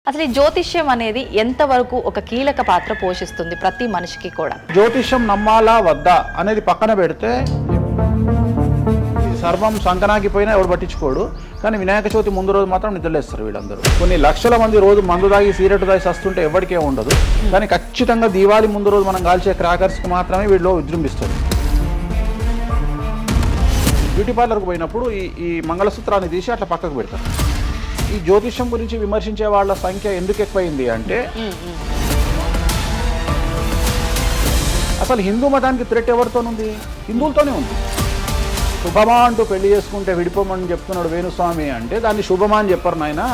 అసలు ఈ జ్యోతిష్యం అనేది ఎంతవరకు ఒక కీలక పాత్ర పోషిస్తుంది ప్రతి మనిషికి కూడా? జ్యోతిష్యం నమ్మాలా వద్దా అనేది పక్కన పెడితే సర్వం సంకనాగిపోయినా ఎవరు పట్టించుకోడు. కానీ వినాయక చవితి ముందు రోజు మాత్రం నిద్రలేస్తారు వీళ్ళందరూ. కొన్ని లక్షల మంది రోజు మందు తాగి సిగరెట్ తాగి వస్తుంటే ఎవరికే ఉండదు. కానీ ఖచ్చితంగా దీవాళి ముందు రోజు మనం కాల్చే క్రాకర్స్కి మాత్రమే వీళ్ళు విజృంభిస్తారు. బ్యూటీ పార్లర్కి పోయినప్పుడు ఈ మంగళసూత్రాన్ని తీసి అట్లా పక్కకు పెడతారు. ఈ జ్యోతిష్యం గురించి విమర్శించే వాళ్ళ సంఖ్య ఎందుకు ఎక్కువైంది అంటే, అసలు హిందూ మతానికి థ్రెట్ ఎవరితోనుంది? హిందువులతోనే ఉంది. శుభమా అంటూ పెళ్లి చేసుకుంటే విడిపోమని చెప్తున్నాడు వేణుస్వామి అంటే దాన్ని శుభమా అని చెప్పరు నాయన.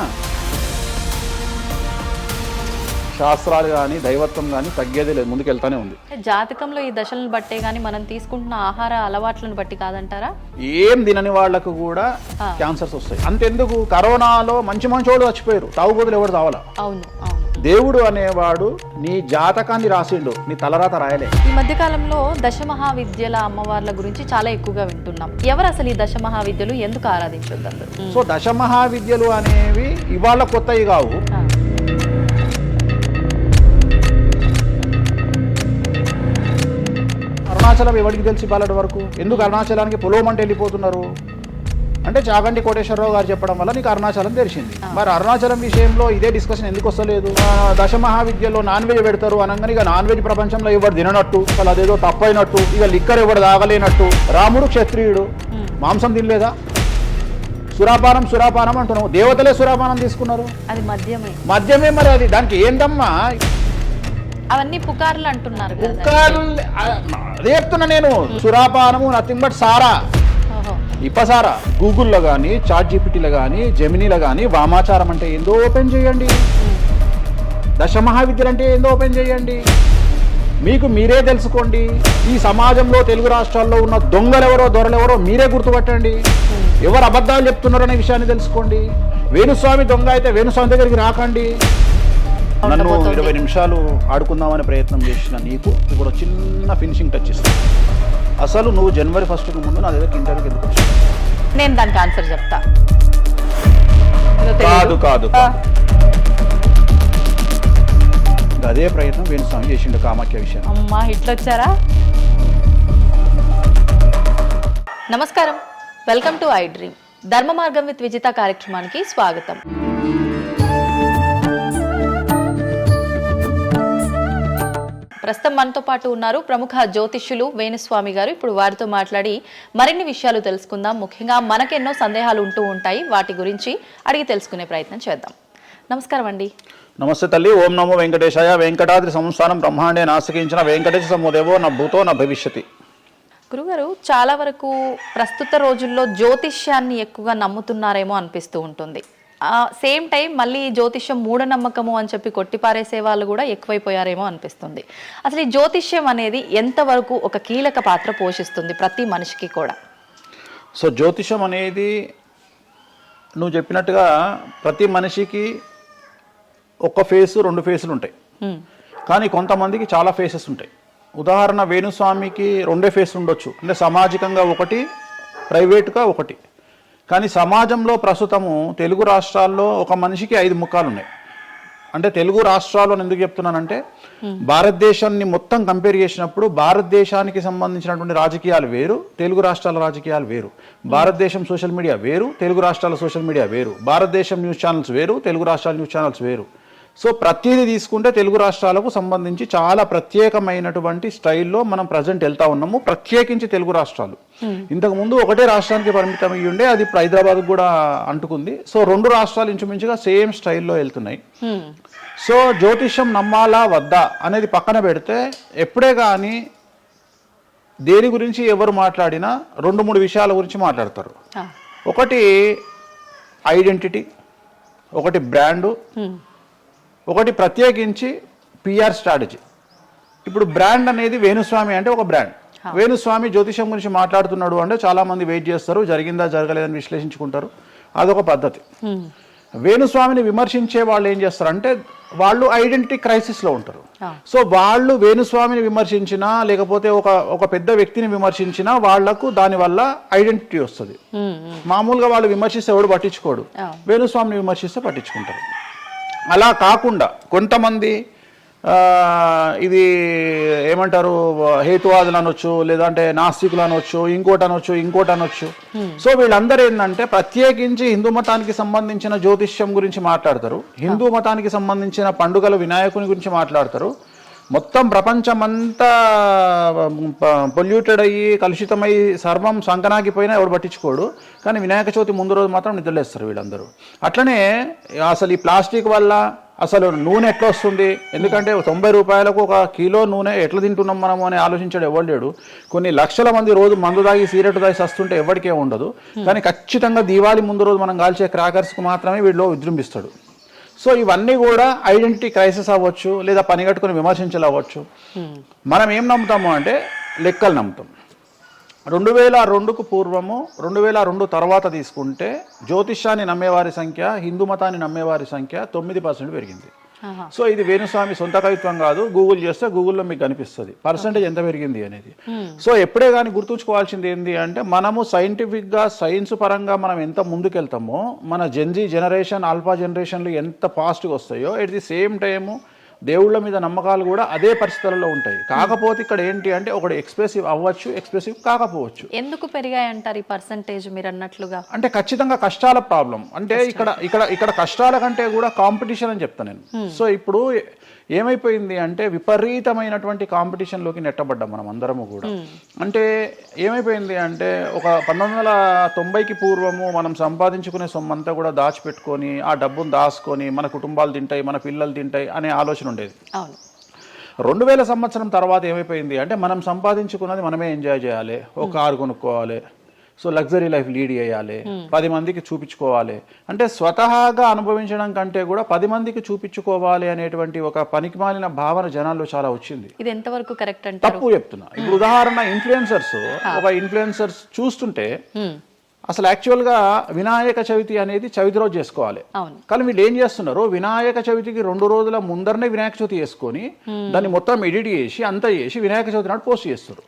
శాస్త్రాలు కానీ దైవత్వం కానీ తగ్గేదే లేదు, ముందుకెళ్తానే ఉంది. జాతకంలో ఈ దశలను బట్టే కానీ మనం తీసుకుంటున్న ఆహార అలవాట్లను బట్టి కాదంటారా? ఏం తినని వాళ్లకు కూడా క్యాన్సర్స్ వస్తాయి. అంతెందుకు, కరోనాలో మంచి మంచోళ్ళు చచ్చిపోయారు, తాగుబోతులు ఎవరు తావాలా? అవును అవును. దేవుడు అనేవాడు నీ జాతకాన్ని రాసిండు, నీ తలరాత రాయలే. ఈ మధ్య కాలంలో దశమహావిద్యల అమ్మవార్ల గురించి చాలా ఎక్కువగా వింటున్నాం. ఎవరు అసలు ఈ దశమహావిద్యలు, ఎందుకు ఆరాధించొద్దు అందరూ? సో దశమహావిద్యలు అనేవి ఇవాళ కొత్తవి కావు. అరుణాచలం ఎవరికి తెలిసి బాలటి వరకు? ఎందుకు అరుణాచలానికి పొలవమంటే వెళ్ళిపోతున్నారు అంటే చాగంటి కోటేశ్వరరావు గారు చెప్పడం వల్ల నీకు అరుణాచలం తెలిసింది. మరి అరుణాచలం విషయంలో ఇదే డిస్కషన్ ఎందుకు వస్తలేదు? దశమహావిద్యలో నాన్ వెజ్ పెడతారు అనగానే ఇక నాన్ వెజ్ ప్రపంచంలో ఎవరు తిననట్టు, అసలు అదేదో తప్పైనట్టు, ఇక లిక్కర్ ఎవరు తాగలేనట్టు. రాముడు క్షత్రియుడు, మాంసం తినలేదా? సురాపానం అంటున్నావు. దేవతలే సురాపానం తీసుకున్నారు, అది మద్యమే. మరి అది దానికి ఏంటమ్మా? అవన్నీ పుకార్లు అంటున్నారు. పుకార్లు అదే చెప్తున్నా నేను. సురాపానము నథింగ్ బట్ సారా, ఇప్పసారా. గూగుల్లో కానీ, చాట్ జీపీటీలో కానీ, జెమినీలో కానీ వామాచారం అంటే ఏందో ఓపెన్ చేయండి, దశమహావిద్యలు అంటే ఏందో ఓపెన్ చేయండి. మీకు మీరే తెలుసుకోండి. ఈ సమాజంలో తెలుగు రాష్ట్రాల్లో ఉన్న దొంగలెవరో దొరలెవరో మీరే గుర్తుపట్టండి. ఎవరు అబద్ధాలు చెప్తున్నారో అనే విషయాన్ని తెలుసుకోండి. వేణుస్వామి దొంగ అయితే వేణుస్వామి దగ్గరికి రాకండి. నన్ను 20 నిమిషాలు ఆడుకుందామనే ప్రయత్నం చేసిన నీకు ఇప్పుడు చిన్న ఫినిషింగ్ టచ్ ఇస్తాను. అసలు నువ్వు జనవరి 1కు ముందు నా దగ్గర ఇంటర్వ్యూకి ఎందుకు వచ్చావు? నేను దానికి ఆన్సర్ చెప్తా. కాదు అదే ప్రయత్నం వేణుస్వామి చేసిండు కామాఖ్య విషయం. అమ్మా ఇట్లా వచ్చారా? నమస్కారం, వెల్కమ్ టు ఐ డ్రీమ్. ధర్మ మార్గం విత్ విజిత కార్యక్రమానికి స్వాగతం. ప్రస్తుతం మనతో పాటు ఉన్నారు ప్రముఖ జ్యోతిష్యులు వేణుస్వామి గారు. ఇప్పుడు వారితో మాట్లాడి మరిన్ని విషయాలు తెలుసుకుందాం. ముఖ్యంగా మనకెన్నో సందేహాలు ఉంటూ ఉంటాయి, వాటి గురించి అడిగి తెలుసుకునే ప్రయత్నం చేద్దాం. నమస్కారం అండి. నమస్తే తల్లి. ఓం నమో వెంకటేశాయ. వెంకటాద్రి సంస్థానం బ్రహ్మాండే నాసికించిన వెంకటేశ సమోదేవో నా భూతో నా భవిష్యతి. గురుగారు, చాలా వరకు ప్రస్తుత రోజుల్లో జ్యోతిష్యాన్ని ఎక్కువగా నమ్ముతున్నారేమో అనిపిస్తూ ఉంటుంది. సేమ్ టైం మళ్ళీ జ్యోతిష్యం మూఢనమ్మకము అని చెప్పి కొట్టిపారేసే వాళ్ళు కూడా ఎక్కువైపోయారేమో అనిపిస్తుంది. అసలు ఈ జ్యోతిష్యం అనేది ఎంతవరకు ఒక కీలక పాత్ర పోషిస్తుంది ప్రతి మనిషికి కూడా? సో జ్యోతిషం అనేది నువ్వు చెప్పినట్టుగా ప్రతి మనిషికి ఒక ఫేసు 2 ఫేసులు ఉంటాయి, కానీ కొంతమందికి చాలా ఫేసెస్ ఉంటాయి. ఉదాహరణ వేణుస్వామికి 2 ఫేస్ ఉండొచ్చు, అంటే సామాజికంగా ఒకటి, ప్రైవేట్గా ఒకటి. కానీ సమాజంలో ప్రస్తుతము తెలుగు రాష్ట్రాల్లో ఒక మనిషికి 5 ముఖాలు ఉన్నాయి. అంటే తెలుగు రాష్ట్రాల్లో ఎందుకు చెప్తున్నానంటే, భారతదేశాన్ని మొత్తం కంపేర్ చేసినప్పుడు భారతదేశానికి సంబంధించినటువంటి రాజకీయాలు వేరు, తెలుగు రాష్ట్రాల రాజకీయాలు వేరు. భారతదేశం సోషల్ మీడియా వేరు, తెలుగు రాష్ట్రాల సోషల్ మీడియా వేరు. భారతదేశం న్యూస్ ఛానల్స్ వేరు, తెలుగు రాష్ట్రాల న్యూస్ ఛానల్స్ వేరు. సో ప్రతిదీ తీసుకుంటే తెలుగు రాష్ట్రాలకు సంబంధించి చాలా ప్రత్యేకమైనటువంటి స్టైల్లో మనం ప్రజెంట్ వెళ్తా ఉన్నాము. ప్రత్యేకించి తెలుగు రాష్ట్రాలు ఇంతకుముందు ఒకటే రాష్ట్రానికి పరిమితం అయ్యి ఉండే, అది ఇప్పుడు హైదరాబాద్ కూడా అంటుకుంది. సో 2 రాష్ట్రాలు ఇంచుమించుగా సేమ్ స్టైల్లో వెళ్తున్నాయి. సో జ్యోతిష్యం నమ్మాలా వద్దా అనేది పక్కన పెడితే, ఎప్పుడే కానీ దేని గురించి ఎవరు మాట్లాడినా 2-3 విషయాల గురించి మాట్లాడతారు. ఒకటి ఐడెంటిటీ, ఒకటి బ్రాండు, ఒకటి ప్రత్యేకించి పిఆర్ స్ట్రాటజీ. ఇప్పుడు బ్రాండ్ అనేది వేణుస్వామి అంటే ఒక బ్రాండ్. వేణుస్వామి జ్యోతిషం గురించి మాట్లాడుతున్నాడు అంటే చాలామంది వెయిట్ చేస్తారు, జరిగిందా జరగలేదని విశ్లేషించుకుంటారు, అదొక పద్ధతి. వేణుస్వామిని విమర్శించే వాళ్ళు ఏం చేస్తారంటే వాళ్ళు ఐడెంటిటీ క్రైసిస్లో ఉంటారు. ఆ. సో వాళ్ళు వేణుస్వామిని విమర్శించినా లేకపోతే ఒక పెద్ద వ్యక్తిని విమర్శించినా వాళ్లకు దానివల్ల ఐడెంటిటీ వస్తుంది. మామూలుగా వాళ్ళు విమర్శిస్తే ఎవడు పట్టించుకోడు, వేణుస్వామిని విమర్శిస్తే పట్టించుకుంటారు. అలా కాకుండా కొంతమంది ఇది ఏమంటారు హేతువాదులు అనొచ్చు, లేదంటే నాస్తికులు అనొచ్చు, ఇంకోటి అనొచ్చు. సో వీళ్ళందరూ ఏంటంటే ప్రత్యేకించి హిందూ మతానికి సంబంధించిన జ్యోతిష్యం గురించి మాట్లాడతారు, హిందూ మతానికి సంబంధించిన పండుగల వినాయకుని గురించి మాట్లాడతారు. మొత్తం ప్రపంచమంతా పొల్యూటెడ్ అయ్యి కలుషితమై సర్వం సంకనాగిపోయినా ఎవడు పట్టించుకోడు, కానీ వినాయక చవితి ముందు రోజు మాత్రం నిద్రలేస్తారు వీళ్ళందరూ. అట్లనే అసలు ఈ ప్లాస్టిక్ వల్ల అసలు నూనె ఎట్లా వస్తుంది, ఎందుకంటే 90 రూపాయలకు 1 కిలో నూనె ఎట్లా తింటున్నాం మనము అని ఆలోచించాడు ఎవరు లేడు. కొన్ని లక్షల మంది రోజు మందు తాగి సిగరెట్ తాగి వస్తుంటే ఎవరికే ఉండదు, కానీ ఖచ్చితంగా దీవాళి ముందు రోజు మనం కాల్చే క్రాకర్స్కి మాత్రమే వీడిలో విజృంభిస్తాడు. సో ఇవన్నీ కూడా ఐడెంటిటీ క్రైసిస్ అవ్వచ్చు, లేదా పని కట్టుకుని విమర్శించాలి అవ్వచ్చు. మనం ఏం నమ్ముతాము అంటే లెక్కలు నమ్ముతాం. 2002కు పూర్వము 2002 తర్వాత తీసుకుంటే జ్యోతిష్యాన్ని నమ్మేవారి సంఖ్య, హిందూ మతాన్ని నమ్మేవారి సంఖ్య 9% పెరిగింది. సో ఇది వేణుస్వామి సొంత కవిత్వం కాదు, గూగుల్ చేస్తే గూగుల్లో మీకు కనిపిస్తుంది పర్సంటేజ్ ఎంత పెరిగింది అనేది. సో ఎప్పుడే కానీ గుర్తుంచుకోవాల్సింది ఏంటి అంటే మనము సైంటిఫిక్గా సైన్స్ పరంగా మనం ఎంత ముందుకెళ్తామో మన జెన్జీ జనరేషన్ ఆల్ఫా జనరేషన్లు ఎంత ఫాస్ట్గా వస్తాయో ఎట్ ది సేమ్ టైము దేవుళ్ళ మీద నమ్మకాలు కూడా అదే పరిస్థితులలో ఉంటాయి. కాకపోతే ఇక్కడ ఏంటి అంటే ఒకటి ఎక్స్ప్రెసివ్ అవ్వచ్చు, ఎక్స్ప్రెసివ్ కాకపోవచ్చు. ఎందుకు పెరిగాయి అంటారు ఈ పర్సంటేజ్ మీరు అన్నట్లుగా? అంటే ఖచ్చితంగా కష్టాల ప్రాబ్లం. అంటే ఇక్కడ కష్టాల కంటే కూడా కాంపిటీషన్ అని చెప్తాను నేను. సో ఇప్పుడు ఏమైపోయింది అంటే విపరీతమైనటువంటి కాంపిటీషన్లోకి నెట్టబడ్డాం మనం అందరము కూడా. అంటే ఏమైపోయింది అంటే ఒక 1990కి పూర్వము మనం సంపాదించుకునే సొమ్మంతా కూడా దాచిపెట్టుకొని ఆ డబ్బును దాచుకొని మన కుటుంబాలు తింటాయి, మన పిల్లలు తింటాయి అనే ఆలోచన ఉండేది. 2000 సంవత్సరం తర్వాత ఏమైపోయింది అంటే మనం సంపాదించుకున్నది మనమే ఎంజాయ్ చేయాలి, ఒక కారు కొనుక్కోవాలి, సో లగ్జరీ లైఫ్ లీడ్ చేయాలి, 10 మందికి చూపించుకోవాలి. అంటే స్వతహాగా అనుభవించడం కంటే కూడా 10 మందికి చూపించుకోవాలి అనేటువంటి ఒక పనికిమాలిన భావన జనాల్లో చాలా వచ్చింది. ఇది ఎంతవరకు కరెక్ట్ అంటే తప్పు చెప్తున్నా. ఇప్పుడు ఉదాహరణ ఇన్ఫ్లుయెన్సర్స్ చూస్తుంటే అసలు యాక్చువల్గా వినాయక చవితి అనేది చవితి రోజు చేసుకోవాలి, కానీ వీళ్ళు ఏం చేస్తున్నారు వినాయక చవితికి 2 రోజుల ముందరనే వినాయక చవితి చేసుకొని దాన్ని మొత్తం ఎడిట్ చేసి అంతా చేసి వినాయక చవితి నాడు పోస్ట్ చేస్తారు.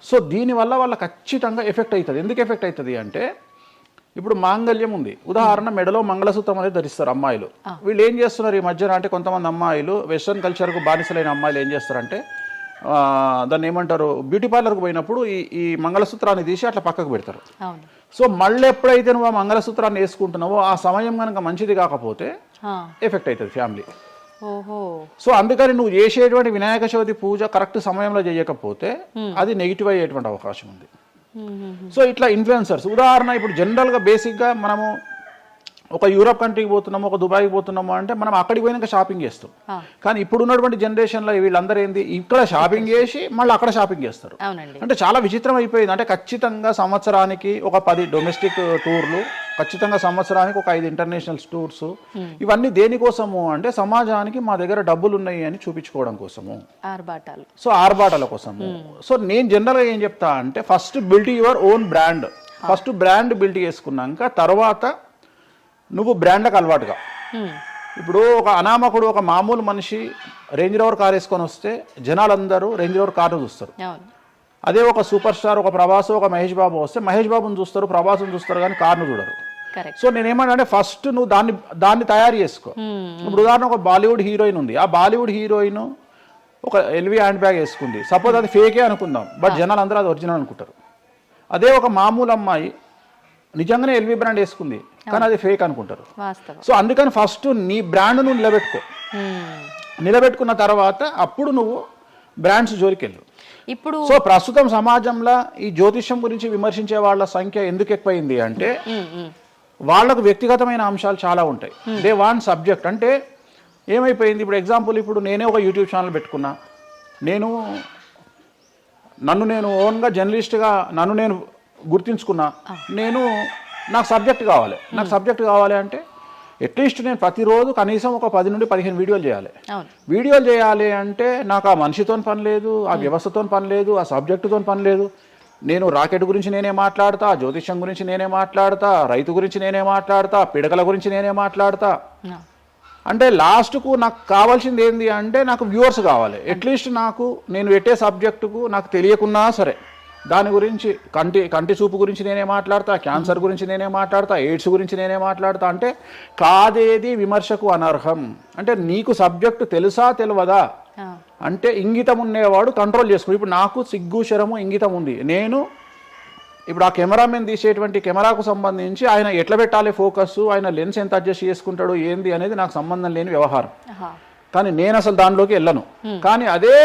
సో దీనివల్ల వాళ్ళ ఖచ్చితంగా ఎఫెక్ట్ అవుతుంది. ఎందుకు ఎఫెక్ట్ అవుతుంది అంటే ఇప్పుడు మాంగళ్యం ఉంది, ఉదాహరణ మెడలో మంగళసూత్రం అనేది ధరిస్తారు అమ్మాయిలు. వీళ్ళు ఏం చేస్తున్నారు ఈ మధ్యన అంటే కొంతమంది అమ్మాయిలు వెస్ట్రన్ కల్చర్కు బానిసలైన అమ్మాయిలు ఏం చేస్తారంటే దాన్ని ఏమంటారు బ్యూటీ పార్లర్కి పోయినప్పుడు ఈ మంగళసూత్రాన్ని తీసి అట్లా పక్కకు పెడతారు. సో మళ్ళీ ఎప్పుడైతే నువ్వు ఆ మంగళసూత్రాన్ని వేసుకుంటున్నావో ఆ సమయం కనుక మంచిది కాకపోతే ఎఫెక్ట్ అవుతుంది ఫ్యామిలీ. సో అందుకని నువ్వు చేసేటువంటి వినాయక చవితి పూజ కరెక్ట్ సమయంలో చేయకపోతే అది నెగిటివ్ అయ్యేటువంటి అవకాశం ఉంది. సో ఇట్లా ఇన్ఫ్లుయెన్సర్స్ ఉదాహరణ ఇప్పుడు జనరల్గా బేసిక్గా మనము ఒక యూరోప్ కంట్రీకి పోతున్నాము, ఒక దుబాయ్కి పోతున్నాము అంటే మనం అక్కడికి పోయినాక షాపింగ్ చేస్తాం. కానీ ఇప్పుడు ఉన్నటువంటి జనరేషన్లో వీళ్ళందరూ ఏంది ఇక్కడ షాపింగ్ చేసి మళ్ళీ అక్కడ షాపింగ్ చేస్తారు. అంటే చాలా విచిత్రం అయిపోయింది. అంటే ఖచ్చితంగా సంవత్సరానికి ఒక 10 డొమెస్టిక్ టూర్లు, ఖచ్చితంగా సంవత్సరానికి ఒక 5 ఇంటర్నేషనల్ టూర్స్. ఇవన్నీ దేనికోసము అంటే సమాజానికి మా దగ్గర డబ్బులు ఉన్నాయి అని చూపించుకోవడం కోసము, సో ఆర్భాటాల కోసము. సో నేను జనరల్గా ఏం చెప్తా అంటే first build your own brand. First brand build చేసుకున్నాక తర్వాత నువ్వు బ్రాండ్కి అలవాటుగా. ఇప్పుడు ఒక అనామకుడు ఒక మామూలు మనిషి రేంజ్ రోవర్ కార్ వేసుకొని వస్తే జనాలందరూ రేంజ్ రోవర్ కార్ను చూస్తారు. అదే ఒక సూపర్ స్టార్ ఒక ప్రభాస్ ఒక మహేష్ బాబు వస్తే మహేష్ బాబుని చూస్తారు, ప్రభాస్ని చూస్తారు, కానీ కార్ను చూడరు. సో నేనేమంటే ఫస్ట్ నువ్వు దాన్ని తయారు చేసుకో. ఇప్పుడు ఉదాహరణ ఒక బాలీవుడ్ హీరోయిన్ ఉంది, ఆ బాలీవుడ్ హీరోయిన్ ఒక ఎల్వి హ్యాండ్ బ్యాగ్ వేసుకుంది, సపోజ్ అది ఫేకే అనుకుందాం, బట్ జనాలు అందరూ అది ఒరిజినల్ అనుకుంటారు. అదే ఒక మామూలు అమ్మాయి నిజంగానే ఎల్వి బ్రాండ్ వేసుకుంది, కానీ అది ఫేక్ అనుకుంటారు. సో అందుకని ఫస్ట్ నీ బ్రాండ్ నువ్వు నిలబెట్టుకున్న తర్వాత అప్పుడు నువ్వు బ్రాండ్స్ జోలికి వెళ్ళు. ఇప్పుడు సో ప్రస్తుతం సమాజంలో ఈ జ్యోతిష్యం గురించి విమర్శించే వాళ్ళ సంఖ్య ఎందుకు ఎక్కువైంది అంటే వాళ్ళకు వ్యక్తిగతమైన అంశాలు చాలా ఉంటాయి. They want subject. అంటే ఏమైపోయింది ఇప్పుడు ఎగ్జాంపుల్ ఇప్పుడు నేనే ఒక యూట్యూబ్ ఛానల్ పెట్టుకున్నా, నన్ను నేను ఓన్గా జర్నలిస్ట్గా నన్ను నేను గుర్తించుకున్నా, నాకు సబ్జెక్ట్ కావాలి అంటే అట్లీస్ట్ నేను ప్రతిరోజు కనీసం ఒక 10 నుండి 15 వీడియోలు చేయాలి అంటే నాకు ఆ మనిషితో పని లేదు, ఆ వ్యవస్థతో పని లేదు, ఆ సబ్జెక్టుతో పని లేదు. నేను రాకెట్ గురించి నేనే మాట్లాడతా, జ్యోతిష్యం గురించి నేనే మాట్లాడతా, రైతు గురించి నేనే మాట్లాడతా, పిడకల గురించి నేనే మాట్లాడతా. అంటే లాస్ట్కు నాకు కావాల్సింది ఏంది అంటే నాకు వ్యూవర్స్ కావాలి. అట్లీస్ట్ నాకు నేను పెట్టే సబ్జెక్టుకు నాకు తెలియకున్నా సరే దాని గురించి కంటి చూపు గురించి నేనే మాట్లాడతా, క్యాన్సర్ గురించి నేనే మాట్లాడతా, ఎయిడ్స్ గురించి నేనే మాట్లాడతా. అంటే కాదేది విమర్శకు అనర్హం. అంటే నీకు సబ్జెక్టు తెలుసా తెలియదా అంటే ఇంగితం ఉండేవాడు కంట్రోల్ చేసుకో. ఇప్పుడు నాకు సిగ్గు శరము ఇంగితం ఉంది. నేను ఇప్పుడు ఆ కెమెరామెన్ తీసేటువంటి కెమెరాకు సంబంధించి ఆయన ఎట్లా పెట్టాలి ఫోకస్, ఆయన లెన్స్ ఎంత అడ్జస్ట్ చేసుకుంటాడు ఏంది అనేది నాకు సంబంధం లేని వ్యవహారం. కానీ నేను అసలు దానిలోకి వెళ్ళను. కానీ అదే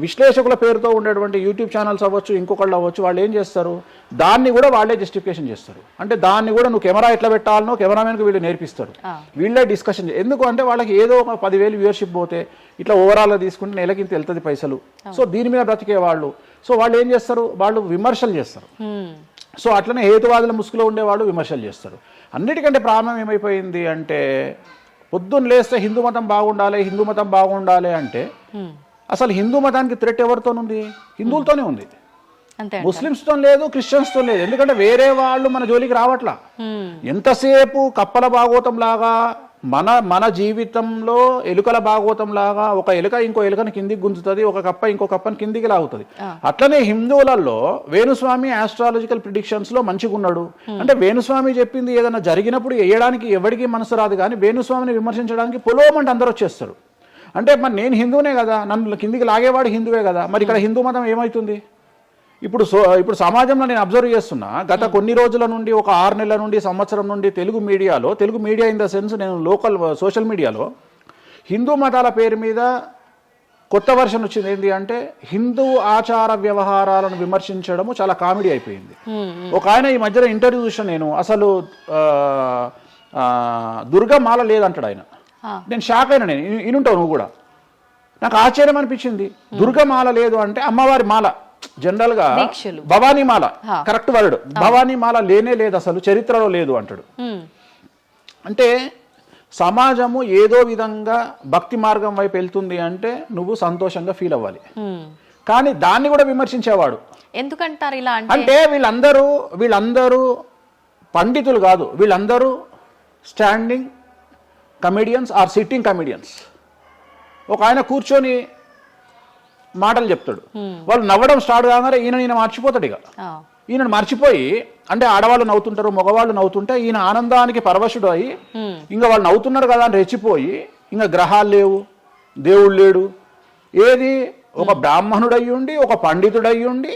విశ్లేషకుల పేరుతో ఉండేటువంటి యూట్యూబ్ ఛానల్స్ అవ్వచ్చు, ఇంకొకళ్ళు అవ్వచ్చు, వాళ్ళు ఏం చేస్తారు, దాన్ని కూడా వాళ్ళే జస్టిఫికేషన్ చేస్తారు. అంటే దాన్ని కూడా నువ్వు కెమెరా ఎట్లా పెట్టాలనో కెమెరామెన్కి వీళ్ళు నేర్పిస్తారు. వీళ్ళే డిస్కషన్ ఎందుకు అంటే వాళ్ళకి ఏదో ఒక 10,000 వ్యూవర్షిప్ పోతే ఇట్లా ఓవరాల్గా తీసుకుంటే నెలకి ఇంత వెళ్తుంది పైసలు. సో దీని మీద బ్రతికే వాళ్ళు, సో వాళ్ళు ఏం చేస్తారు, వాళ్ళు విమర్శలు చేస్తారు. సో అట్లనే హేతువాదుల ముసుగులో ఉండేవాళ్ళు విమర్శలు చేస్తారు. అన్నిటికంటే ప్రాబ్లం ఏమైపోయింది అంటే పొద్దున్న లేస్తే హిందూ మతం బాగుండాలి, హిందూ మతం బాగుండాలి అంటే అసలు హిందూ మతానికి థ్రెట్ ఎవరితోనుంది? హిందువులతోనే ఉంది. ముస్లిమ్స్తో లేదు, క్రిస్టియన్స్తో లేదు. ఎందుకంటే వేరే వాళ్ళు మన జోలికి రావట్లా. ఎంతసేపు కప్పల భాగవతం లాగా మన జీవితంలో ఎలుకల భాగవతం లాగా ఒక ఎలుక ఇంకో ఎలుకని కిందికి గుంజుతుంది, ఒక కప్ప ఇంకో కప్పని కిందికి లాగుతుంది. అట్లనే హిందువులలో వేణుస్వామి ఆస్ట్రాలజికల్ ప్రిడిక్షన్స్ లో మంచిగా ఉన్నాడు. అంటే వేణుస్వామి చెప్పింది ఏదైనా జరిగినప్పుడు వేయడానికి ఎవరికి మనసు రాదు, కానీ వేణుస్వామిని విమర్శించడానికి పొలోమంటే అందరూ వచ్చేస్తారు. అంటే మరి నేను హిందువునే కదా, నన్ను కిందికి లాగేవాడు హిందువే కదా, మరి ఇక్కడ హిందూ మతం ఏమవుతుంది? ఇప్పుడు సమాజంలో నేను అబ్జర్వ్ చేస్తున్నా, గత కొన్ని రోజుల నుండి, ఒక 6 నెలల నుండి, సంవత్సరం నుండి Telugu media in the sense నేను లోకల్ సోషల్ మీడియాలో హిందూ మతాల పేరు మీద కొత్త వర్షన్ వచ్చింది. ఏంటి అంటే హిందూ ఆచార వ్యవహారాలను విమర్శించడము చాలా కామెడీ అయిపోయింది. ఒక ఆయన ఈ మధ్యలో ఇంటర్వ్యూ చూసాను నేను, అసలు దుర్గమాల లేదంటాడు ఆయన. నేను షాక్ అయినా. నేను ఇనుంటావు నువ్వు కూడా. నాకు ఆశ్చర్యం అనిపించింది. దుర్గమాల లేదు అంటే అమ్మవారి మాల, జనరల్ గా భవానీ మాల కరెక్ట్ వర్డ్. భవానీ మాల లేనే లేదు, అసలు చరిత్రలో లేదు అంటాడు. అంటే సమాజము ఏదో విధంగా భక్తి మార్గం వైపు వెళ్తుంది అంటే నువ్వు సంతోషంగా ఫీల్ అవ్వాలి. కానీ దాన్ని కూడా విమర్శించేవాడు ఎందుకంటారు ఇలా అంటే వీళ్ళందరూ పండితులు కాదు, వీళ్ళందరూ standing comedians or sitting comedians. ఒక ఆయన కూర్చొని మాటలు చెప్తాడు, వాళ్ళు నవ్వడం స్టార్ట్ కాగానే ఈయన మర్చిపోతాడు. ఇక ఈయన మర్చిపోయి, అంటే ఆడవాళ్ళు నవ్వుతుంటారు, మగవాళ్ళు నవ్వుతుంటే ఈయన ఆనందానికి పరవశుడు అయ్యి ఇంకా వాళ్ళు నవ్వుతున్నారు కదా అని రెచ్చిపోయి ఇంకా గ్రహాలు లేవు, దేవుడు లేడు, ఏది ఒక బ్రాహ్మణుడు అయ్యుండి ఒక పండితుడు అయ్యుండి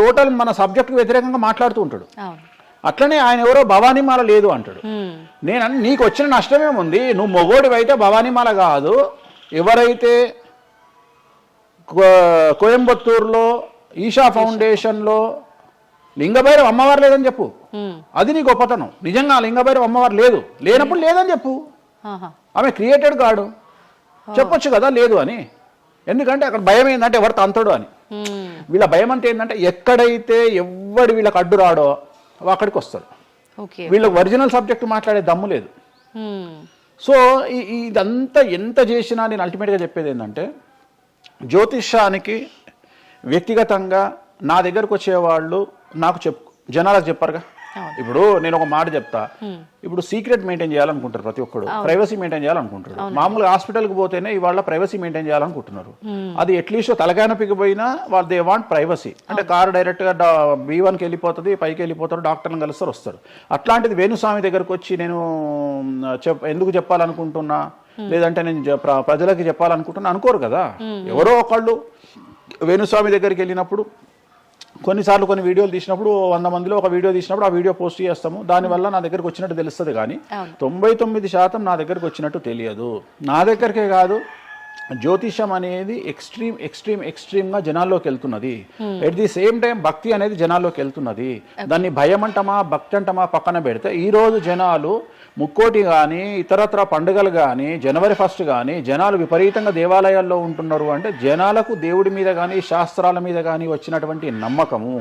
టోటల్ మన సబ్జెక్టుకు వ్యతిరేకంగా మాట్లాడుతూ ఉంటాడు. అట్లనే ఆయన ఎవరో భవానీమాల లేదు అంటాడు. నీకు వచ్చిన నష్టమేముంది? నువ్వు మొగోడివైతే భవానీమాల కాదు, ఎవరైతే కోయంబత్తూరులో ఈషా ఫౌండేషన్లో లింగభైరవ అమ్మవారు లేదని చెప్పు, అది నీ గొప్పతనం. నిజంగా లింగభైరవ అమ్మవారు లేనప్పుడు లేదని చెప్పు. ఆమె క్రియేటెడ్ గాడు, చెప్పొచ్చు కదా లేదు అని. ఎందుకంటే అక్కడ భయం ఏంటంటే ఎవరు తంతడు అని. వీళ్ళ భయం అంటే ఏంటంటే ఎక్కడైతే ఎవడు వీళ్ళకి అడ్డు రాడో అక్కడికి వస్తాడు. వీళ్ళకి ఒరిజినల్ సబ్జెక్ట్ మాట్లాడే దమ్ము లేదు. సో ఇదంతా ఎంత చేసినా నేను అల్టిమేట్గా చెప్పేది ఏంటంటే జ్యోతిష్యానికి వ్యక్తిగతంగా నా దగ్గరకు వచ్చేవాళ్ళు నాకు జనాలకు చెప్పారుగా. ఇప్పుడు నేను ఒక మాట చెప్తా, ఇప్పుడు సీక్రెట్ మెయింటైన్ చేయాలనుకుంటారు ప్రతి ఒక్కరు, ప్రైవసీ మెయింటైన్ చేయాలనుకుంటారు. మామూలుగా హాస్పిటల్కి పోతేనే ఇవాళ ప్రైవసీ మెయింటైన్ చేయాలనుకుంటున్నారు. అది అట్లీస్ట్ తలకాయనొప్పికి పోయినా వాళ్ళు దే వాంట్ ప్రైవసీ. అంటే కారు డైరెక్ట్గా B1కి వెళ్ళిపోతుంది, పైకి వెళ్ళిపోతారు, డాక్టర్ని కలుస్తారు, వస్తారు. అట్లాంటిది వేణుస్వామి దగ్గరకు వచ్చి నేను ఎందుకు చెప్పాలనుకుంటున్నా, లేదంటే నేను ప్రజలకి చెప్పాలనుకుంటున్నా అనుకోరు కదా. ఎవరో ఒకళ్ళు వేణుస్వామి దగ్గరికి వెళ్ళినప్పుడు కొన్నిసార్లు కొన్ని వీడియోలు తీసినప్పుడు 100 మందిలో ఒక వీడియో తీసినప్పుడు ఆ వీడియో పోస్ట్ చేస్తాము, దానివల్ల నా దగ్గరకు వచ్చినట్టు తెలుస్తుంది. కానీ 99% నా దగ్గరకు వచ్చినట్టు తెలియదు. నా దగ్గరికే కాదు, జ్యోతిషం అనేది ఎక్స్ట్రీమ్గా జనాల్లోకి వెళ్తున్నది. ఎట్ ది సేమ్ టైం భక్తి అనేది జనాల్లోకి వెళ్తున్నది. దాన్ని భయం అంటమా భక్తి అంటమా పక్కన పెడితే ఈరోజు జనాలు ముక్కోటి కానీ ఇతరత్ర పండుగలు కానీ జనవరి 1 కానీ జనాలు విపరీతంగా దేవాలయాల్లో ఉంటున్నారు. అంటే జనాలకు దేవుడి మీద కానీ శాస్త్రాల మీద కానీ వచ్చినటువంటి నమ్మకము,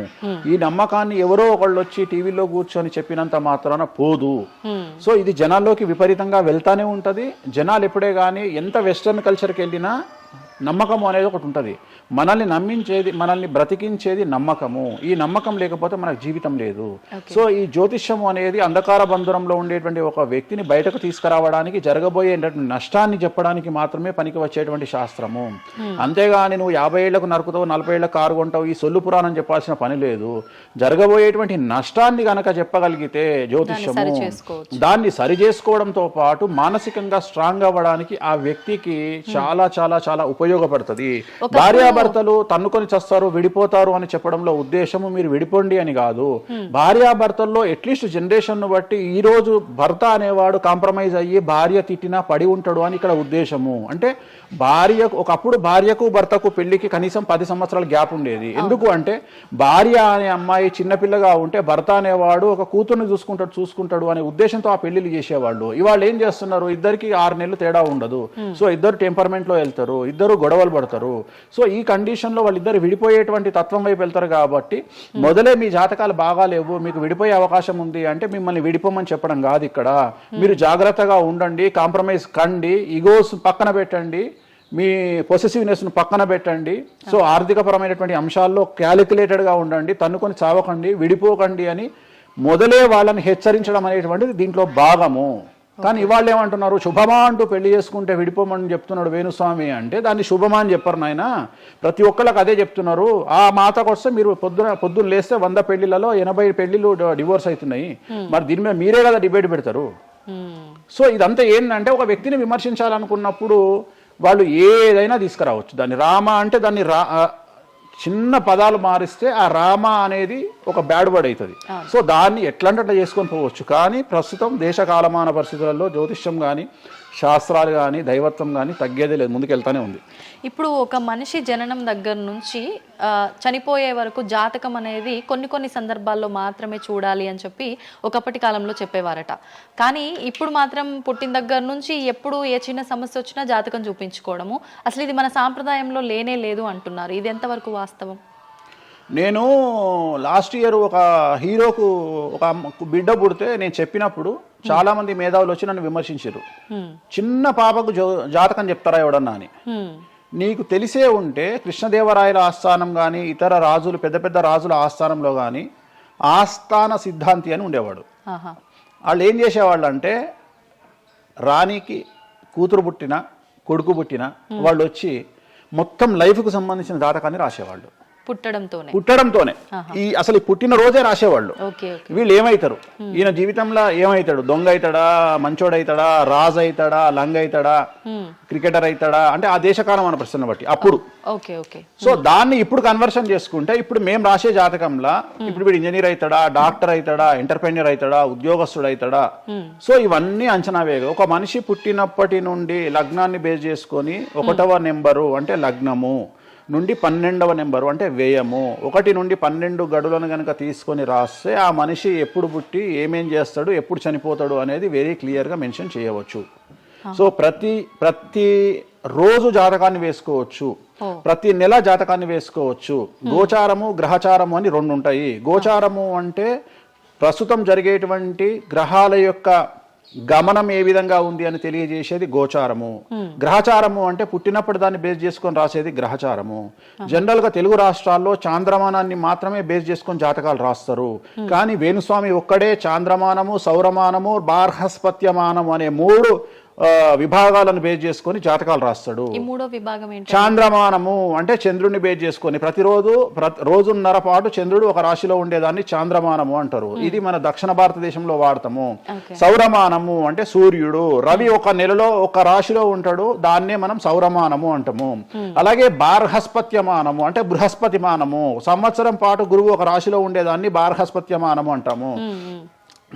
ఈ నమ్మకాన్ని ఎవరో ఒకళ్ళు వచ్చి టీవీలో కూర్చొని చెప్పినంత మాత్రాన పోదు. సో ఇది జనాల్లోకి విపరీతంగా వెళ్తానే ఉంటుంది. జనాలు ఎప్పుడే కానీ ఎంత వెస్టర్న్ కల్చర్కి వెళ్ళినా నమ్మకము అనేది ఒకటి ఉంటుంది. మనల్ని నమ్మించేది, మనల్ని బ్రతికించేది నమ్మకము. ఈ నమ్మకం లేకపోతే మనకు జీవితం లేదు. సో ఈ జ్యోతిష్యము అనేది అంధకార బంధురంలో ఉండేటువంటి ఒక వ్యక్తిని బయటకు తీసుకురావడానికి, జరగబోయే నష్టాన్ని చెప్పడానికి మాత్రమే పనికి వచ్చేటువంటి శాస్త్రము. అంతేగాని నువ్వు 50 ఏళ్లకు నరుకుతావు, 40 ఏళ్లకు కారు కొంటావు, ఈ సొల్లు పురాణం చెప్పాల్సిన పని లేదు. జరగబోయేటువంటి నష్టాన్ని గనక చెప్పగలిగితే జ్యోతిష్యము దాన్ని సరి చేసుకోవడంతో పాటు మానసికంగా స్ట్రాంగ్ అవ్వడానికి ఆ వ్యక్తికి చాలా చాలా చాలా ఉపయోగపడుతుంది. భార్యాభర్తలు తన్నుకొని చస్తారు, విడిపోతారు అని చెప్పడంలో ఉద్దేశము మీరు విడిపోండి అని కాదు. భార్యాభర్తల్లో అట్లీస్ట్ జనరేషన్ ను బట్టి ఈ రోజు భర్త అనేవాడు కాంప్రమైజ్ అయ్యి భార్య తిట్టినా పడి ఉంటాడు అని ఇక్కడ ఉద్దేశము. అంటే ఒకప్పుడు భార్యకు భర్తకు పెళ్లికి కనీసం 10 సంవత్సరాల గ్యాప్ ఉండేది. ఎందుకు అంటే భార్య అనే అమ్మాయి చిన్నపిల్లగా ఉంటే భర్త అనేవాడు ఒక కూతుర్ని చూసుకుంటాడు అనే ఉద్దేశంతో ఆ పెళ్లిళ్ళు చేసేవాళ్ళు. ఇవాళ ఏం చేస్తున్నారు, ఇద్దరికి 6 నెలలు తేడా ఉండదు. సో ఇద్దరు టెంపర్మెంట్ లో వెళ్తారు, ఇద్దరు గొడవలు పడతారు. సో ఈ కండిషన్ లో వాళ్ళిద్దరు విడిపోయేటువంటి తత్వం వైపు వెళ్తారు. కాబట్టి మొదలే మీ జాతకాలు బాగాలేవు, మీకు విడిపోయే అవకాశం ఉంది అంటే మిమ్మల్ని విడిపోమని చెప్పడం కాదు. ఇక్కడ మీరు జాగ్రత్తగా ఉండండి, కాంప్రమైజ్ కండి, ఈగోస్ పక్కన పెట్టండి, మీ పొసెసివ్నెస్ను పక్కన పెట్టండి. సో ఆర్థికపరమైనటువంటి అంశాల్లో క్యాలిక్యులేటెడ్గా ఉండండి, తన్నుకొని చావకండి, విడిపోకండి అని మొదలే వాళ్ళని హెచ్చరించడం అనేటువంటిది దీంట్లో భాగము. కానీ ఇవాళ ఏమంటున్నారు, శుభమా అంటూ పెళ్లి చేసుకుంటే విడిపోమని చెప్తున్నాడు వేణుస్వామి అంటే దాన్ని శుభమా అని చెప్పరు నాయన. ప్రతి ఒక్కళ్ళకి అదే చెప్తున్నారు. ఆ మాతకు వస్తే మీరు పొద్దున్న లేస్తే 100 పెళ్లిలలో 80 పెళ్లిళ్ళు డివోర్స్ అవుతున్నాయి. మరి దీని మీద మీరే కదా డిబేట్ పెడతారు. సో ఇదంతా ఏంటంటే ఒక వ్యక్తిని విమర్శించాలనుకున్నప్పుడు వాళ్ళు ఏదైనా తీసుకురావచ్చు. దాన్ని రామ అంటే దాన్ని చిన్న పదాలు మారిస్తే ఆ రామ అనేది ఒక బ్యాడ్ వర్డ్ అవుతుంది. సో దాన్ని ఎట్లంటే అట్లా చేసుకొని పోవచ్చు. కానీ ప్రస్తుతం దేశ కాలమాన పరిస్థితులలో జ్యోతిష్యం కానీ శాస్త్రాలు కానీ దైవత్వం కానీ తగ్గేదే లేదు, ముందుకెళ్తానే ఉంది. ఇప్పుడు ఒక మనిషి జననం దగ్గర నుంచి చనిపోయే వరకు జాతకం అనేది కొన్ని సందర్భాల్లో మాత్రమే చూడాలి అని చెప్పి ఒకప్పటి కాలంలో చెప్పేవారట. కానీ ఇప్పుడు మాత్రం పుట్టిన దగ్గర నుంచి ఎప్పుడు ఏ చిన్న సమస్య వచ్చినా జాతకం చూపించుకోవడము, అసలు ఇది మన సాంప్రదాయంలో లేనే లేదు అంటున్నారు. ఇది ఎంతవరకు వాస్తవం? నేను లాస్ట్ ఇయర్ ఒక హీరోకు ఒక బిడ్డ పుడితే నేను చెప్పినప్పుడు చాలా మంది మేధావులు వచ్చి నన్ను విమర్శించారు. చిన్న పాపకు జాతకం చెప్తారా ఎవడన్నా అని. నీకు తెలిసే ఉంటే కృష్ణదేవరాయల ఆస్థానం కానీ ఇతర రాజులు పెద్ద పెద్ద రాజుల ఆస్థానంలో కానీ ఆస్థాన సిద్ధాంతి అని ఉండేవాడు. వాళ్ళు ఏం చేసేవాళ్ళు అంటే రాణికి కూతురు పుట్టిన కొడుకు పుట్టిన వాళ్ళు వచ్చి మొత్తం లైఫ్కు సంబంధించిన జాతకాన్ని రాసేవాళ్ళు. పుట్టడంతోనే అసలు పుట్టిన రోజే రాసేవాళ్ళు. వీళ్ళు ఏమైతారు, ఈయన జీవితంలో ఏమైతాడు, దొంగ అవుతాడా, మంచోడు అవుతాడా, రాజు అవుతాడా, లంగ అవుతాడా, క్రికెటర్ అవుతాడా అంటే ఆ దేశకాలం మన ప్రశ్న బట్టి అప్పుడు. సో దాన్ని ఇప్పుడు కన్వర్షన్ చేసుకుంటే ఇప్పుడు మేము రాసే జాతకంలో ఇప్పుడు వీడు ఇంజనీర్ అవుతాడా, డాక్టర్ అవుతాడా, ఎంటర్ప్రెన్యూర్ అవుతాడా, ఉద్యోగస్తుడు అవుతాడా. సో ఇవన్నీ అంచనా వేగ ఒక మనిషి పుట్టినప్పటి నుండి లగ్నాన్ని బేస్ చేసుకొని 1వ నెంబరు అంటే లగ్నము నుండి 12వ నెంబరు అంటే వ్యయము 1 నుండి 12 గడులను కనుక తీసుకొని రాస్తే ఆ మనిషి ఎప్పుడు పుట్టి ఏమేం చేస్తాడు, ఎప్పుడు చనిపోతాడు అనేది వెరీ క్లియర్గా మెన్షన్ చేయవచ్చు. సో ప్రతి రోజు జాతకాన్ని వేసుకోవచ్చు, ప్రతి నెల జాతకాన్ని వేసుకోవచ్చు. గోచారము గ్రహచారము అని 2 ఉంటాయి. గోచారము అంటే ప్రస్తుతం జరిగేటువంటి గ్రహాల యొక్క గమనం ఏ విధంగా ఉంది అని తెలియజేసేది గోచారము. గ్రహచారము అంటే పుట్టినప్పుడు దాన్ని బేస్ చేసుకొని రాసేది గ్రహచారము. జనరల్ గా తెలుగు రాష్ట్రాల్లో చాంద్రమానాన్ని మాత్రమే బేస్ చేసుకొని జాతకాలు రాస్తారు. కానీ వేణుస్వామి ఒక్కడే చాంద్రమానము, సౌరమానము, బార్హస్పత్యమానము అనే 3 విభాగాలను బేస్ చేసుకొని జాతకాలు రాస్తాడు. చాంద్రమానము అంటే చంద్రుడిని బేస్ చేసుకొని రోజున్నర పాటు చంద్రుడు ఒక రాశిలో ఉండేదాన్ని చాంద్రమానము అంటారు. ఇది మన దక్షిణ భారతదేశంలో వాడతాము. సౌరమానము అంటే సూర్యుడు, రవి ఒక నెలలో ఒక రాశిలో ఉంటాడు, దాన్నే మనం సౌరమానము అంటాము. అలాగే బార్హస్పత్యమానము అంటే బృహస్పతిమానము, సంవత్సరం పాటు గురువు ఒక రాశిలో ఉండేదాన్ని బార్హస్పత్యమానము అంటాము.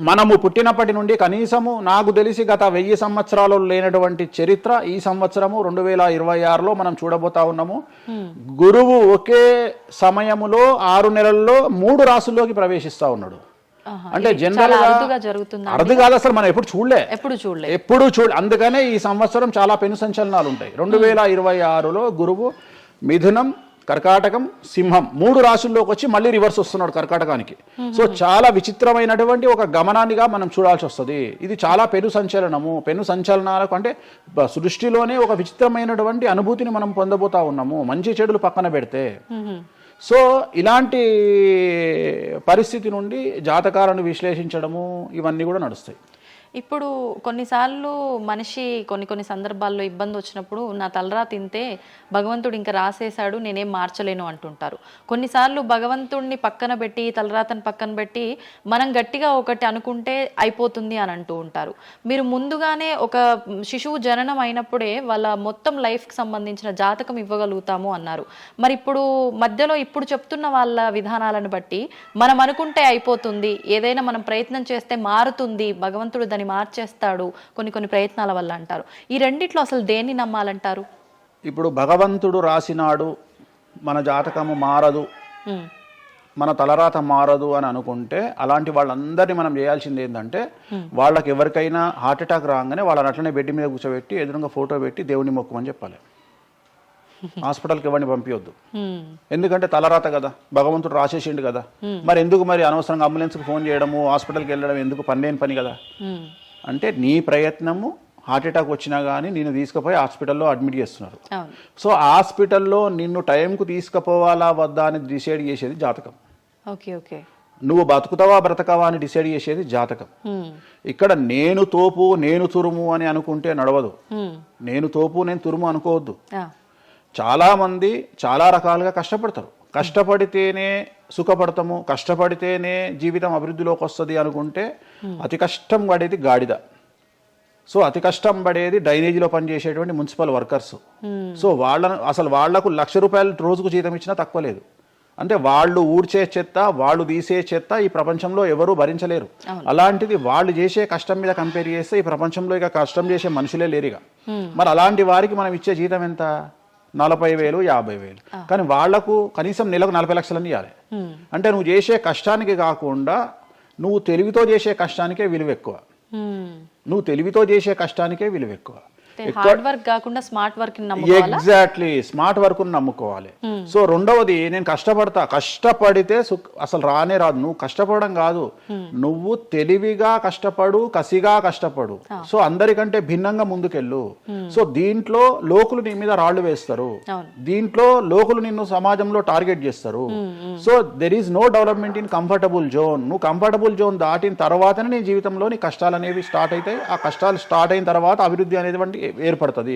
మనము పుట్టినప్పటి నుండి కనీసము నాకు తెలిసి గత 1000 సంవత్సరాలు లేనటువంటి చరిత్ర ఈ సంవత్సరము 2026లో మనం చూడబోతా ఉన్నాము. గురువు ఒకే సమయములో 6 నెలల్లో 3 రాశుల్లోకి ప్రవేశిస్తా ఉన్నాడు. అంటే జనరల్ అర్థం కాదు, అసలు మనం ఎప్పుడు చూడలే. అందుకనే ఈ సంవత్సరం చాలా పెను సంచలనాలు ఉంటాయి. 2026లో గురువు మిథునం, కర్కాటకం, సింహం 3 రాశుల్లోకి వచ్చి మళ్ళీ రివర్స్ వస్తున్నాడు కర్కాటకానికి. సో చాలా విచిత్రమైనటువంటి ఒక గమనాన్నిగా మనం చూడాల్సి వస్తుంది. ఇది చాలా పెను సంచలనాలకు అంటే సృష్టిలోనే ఒక విచిత్రమైనటువంటి అనుభూతిని మనం పొందబోతా ఉన్నాము, మంచి చెడులు పక్కన పెడితే. సో ఇలాంటి పరిస్థితి నుండి జాతకాలను విశ్లేషించడము ఇవన్నీ కూడా నడుస్తాయి. ఇప్పుడు కొన్నిసార్లు మనిషి కొన్ని సందర్భాల్లో ఇబ్బంది వచ్చినప్పుడు నా తలరా తింటే భగవంతుడు ఇంకా రాసేశాడు, నేనేం మార్చలేను అంటుంటారు. కొన్నిసార్లు భగవంతుడిని పక్కన పెట్టి, తలరాతను పక్కన పెట్టి మనం గట్టిగా ఒకటి అనుకుంటే అయిపోతుంది అని అంటూ ఉంటారు. మీరు ముందుగానే ఒక శిశువు జననం అయినప్పుడే వాళ్ళ మొత్తం లైఫ్కి సంబంధించిన జాతకం ఇవ్వగలుగుతాము అన్నారు. మరి ఇప్పుడు మధ్యలో ఇప్పుడు చెప్తున్న వాళ్ళ విధానాలను బట్టి మనం అనుకుంటే అయిపోతుంది, ఏదైనా మనం ప్రయత్నం చేస్తే మారుతుంది, భగవంతుడు దాన్ని మార్చేస్తాడు కొన్ని ప్రయత్నాల వల్ల అంటారు. ఈ రెండిట్లో అసలు దేన్ని నమ్మాలంటారు? ఇప్పుడు భగవంతుడు రాసినాడు, మన జాతకము మారదు, మన తలరాత మారదు అని అనుకుంటే అలాంటి వాళ్ళందరినీ మనం చేయాల్సింది ఏంటంటే, వాళ్ళకి ఎవరికైనా హార్ట్ అటాక్ రాగానే వాళ్ళని అట్లనే బెడ్ మీద కూర్చోబెట్టి ఎదురుగా ఫోటో పెట్టి దేవుని మొక్కమని చెప్పాలి. హాస్పిటల్కి ఎవరిని పంపించొద్దు. ఎందుకంటే తలరాత కదా, భగవంతుడు రాసేసిండు కదా. మరి ఎందుకు మరి అనవసరంగా అంబులెన్స్కి ఫోన్ చేయడము, హాస్పిటల్కి వెళ్ళడం ఎందుకు? పనిలేని పని కదా. అంటే నీ ప్రయత్నము, హార్ట్ అటాక్ వచ్చినా కానీ నిన్ను తీసుకుపోయి హాస్పిటల్లో అడ్మిట్ చేస్తున్నారు. సో హాస్పిటల్లో నిన్ను టైంకు తీసుకుపోవాలా వద్దా అని డిసైడ్ చేసేది జాతకం. నువ్వు బతుకుతావా బ్రతకవా అని డిసైడ్ చేసేది జాతకం. ఇక్కడ నేను తోపు నేను తురుము అని అనుకుంటే నడవదు. నేను తోపు నేను తురుము అనుకోవద్దు. చాలామంది చాలా రకాలుగా కష్టపడతారు. కష్టపడితేనే సుఖపడతాము, కష్టపడితేనే జీవితం అభివృద్ధిలోకి వస్తుంది అనుకుంటే అతి కష్టం పడేది గాడిద. సో అతి కష్టం పడేది డ్రైనేజీలో పనిచేసేటువంటి మున్సిపల్ వర్కర్స్. సో వాళ్లకు ₹1,00,000 రోజుకు జీతం ఇచ్చినా తక్కువ లేదు. అంటే వాళ్ళు ఊడ్చే చెత్త, వాళ్ళు తీసే చెత్త ఈ ప్రపంచంలో ఎవరూ భరించలేరు. అలాంటిది వాళ్ళు చేసే కష్టం మీద కంపేర్ చేస్తే ఈ ప్రపంచంలో ఇక కష్టం చేసే మనుషులే లేరుగా. మరి అలాంటి వారికి మనం ఇచ్చే జీతం ఎంత? 40,000, 50,000. కానీ వాళ్లకు కనీసం నెలకు 40 లక్షలని ఇవ్వాలి. అంటే నువ్వు చేసే కష్టానికి కాకుండా నువ్వు తెలివితో చేసే కష్టానికే విలువ ఎక్కువ. ఎగ్జాక్ట్లీ, స్మార్ట్ వర్క్ నమ్ముకోవాలి. సో రెండవది, నేను కష్టపడితే అసలు రానే రాదు. నువ్వు కష్టపడడం కాదు, నువ్వు తెలివిగా కష్టపడు, కసిగా కష్టపడు. సో అందరికంటే భిన్నంగా ముందుకెళ్ళు. సో దీంట్లో లోకులు నీ మీద రాళ్లు వేస్తారు, దీంట్లో లోకులు నిన్ను సమాజంలో టార్గెట్ చేస్తారు. So there is no development in comfortable zone. నువ్వు కంఫర్టబుల్ జోన్ దాటిన తర్వాతనే నీ జీవితంలో నీ కష్టాలు అనేవి స్టార్ట్ అవుతాయి. ఆ కష్టాలు స్టార్ట్ అయిన తర్వాత అభివృద్ధి అనేది ఏర్పడుతుంది.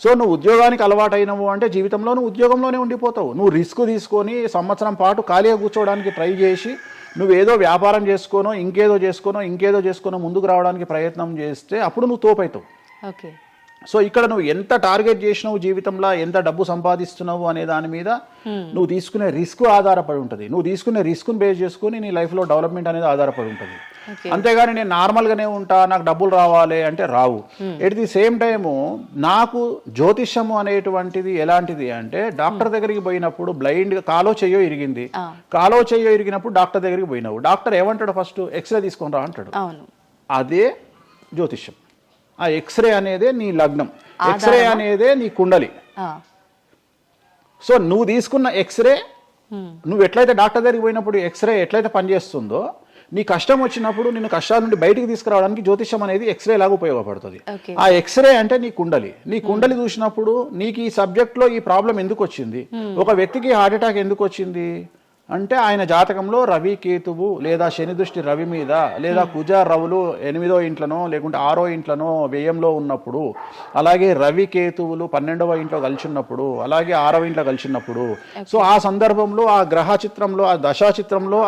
సో నువ్వు ఉద్యోగానికి అలవాటు అయినవు అంటే జీవితంలో నువ్వు ఉద్యోగంలోనే ఉండిపోతావు. నువ్వు రిస్క్ తీసుకొని సంవత్సరం పాటు ఖాళీగా కూర్చోవడానికి ట్రై చేసి నువ్వేదో వ్యాపారం చేసుకోనో ఇంకేదో చేసుకోనో ముందుకు రావడానికి ప్రయత్నం చేస్తే అప్పుడు నువ్వు తోపవుతావు. సో ఇక్కడ నువ్వు ఎంత టార్గెట్ చేసినావు, జీవితంలో ఎంత డబ్బు సంపాదిస్తున్నావు అనే దాని మీద నువ్వు తీసుకునే రిస్క్ ఆధారపడి ఉంటుంది. నువ్వు తీసుకునే రిస్క్ను బేస్ చేసుకుని నీ లైఫ్లో డెవలప్మెంట్ అనేది ఆధారపడి ఉంటుంది. అంతేగాని నేను నార్మల్గానే ఉంటా, నాకు డబ్బులు రావాలి అంటే రావు. ఎట్ ది సేమ్ టైము నాకు జ్యోతిష్యము అనేటువంటిది ఎలాంటిది అంటే, డాక్టర్ దగ్గరికి పోయినప్పుడు బ్లైండ్గా కాలో చెయ్యో ఇరిగినప్పుడు డాక్టర్ దగ్గరికి పోయినావు, డాక్టర్ ఏమంటాడు? ఫస్ట్ ఎక్స్రే తీసుకొని రా అంటాడు. అదే జ్యోతిష్యం. ఆ ఎక్స్రే అనేదే నీ లగ్నం, ఎక్స్రే అనేదే నీ కుండలి. సో నువ్వు తీసుకున్న ఎక్స్రే, నువ్వు ఎట్లయితే డాక్టర్ దగ్గరికి పోయినప్పుడు ఎక్స్రే ఎట్లయితే పనిచేస్తుందో, నీ కష్టం వచ్చినప్పుడు నిన్ను కష్టాల నుండి బయటికి తీసుకురావడానికి జ్యోతిష్యం అనేది ఎక్స్రే లాగా ఉపయోగపడుతుంది. ఆ ఎక్స్రే అంటే నీ కుండలి చూసినప్పుడు నీకు ఈ సబ్జెక్ట్లో ఈ ప్రాబ్లం ఎందుకు వచ్చింది, ఒక వ్యక్తికి హార్ట్ అటాక్ ఎందుకు వచ్చింది అంటే ఆయన జాతకంలో రవి కేతువు లేదా శని దృష్టి రవి మీద, లేదా కుజ రవులు 8వ ఇంట్లోనో లేకుంటే 6వ ఇంట్లోనో వ్యయంలో ఉన్నప్పుడు, అలాగే రవి కేతువులు 12వ ఇంట్లో కలిసి ఉన్నప్పుడు, అలాగే 6వ ఇంట్లో కలిసి ఉన్నప్పుడు, సో ఆ సందర్భంలో ఆ గ్రహ చిత్రంలో ఆ దశా చిత్రంలో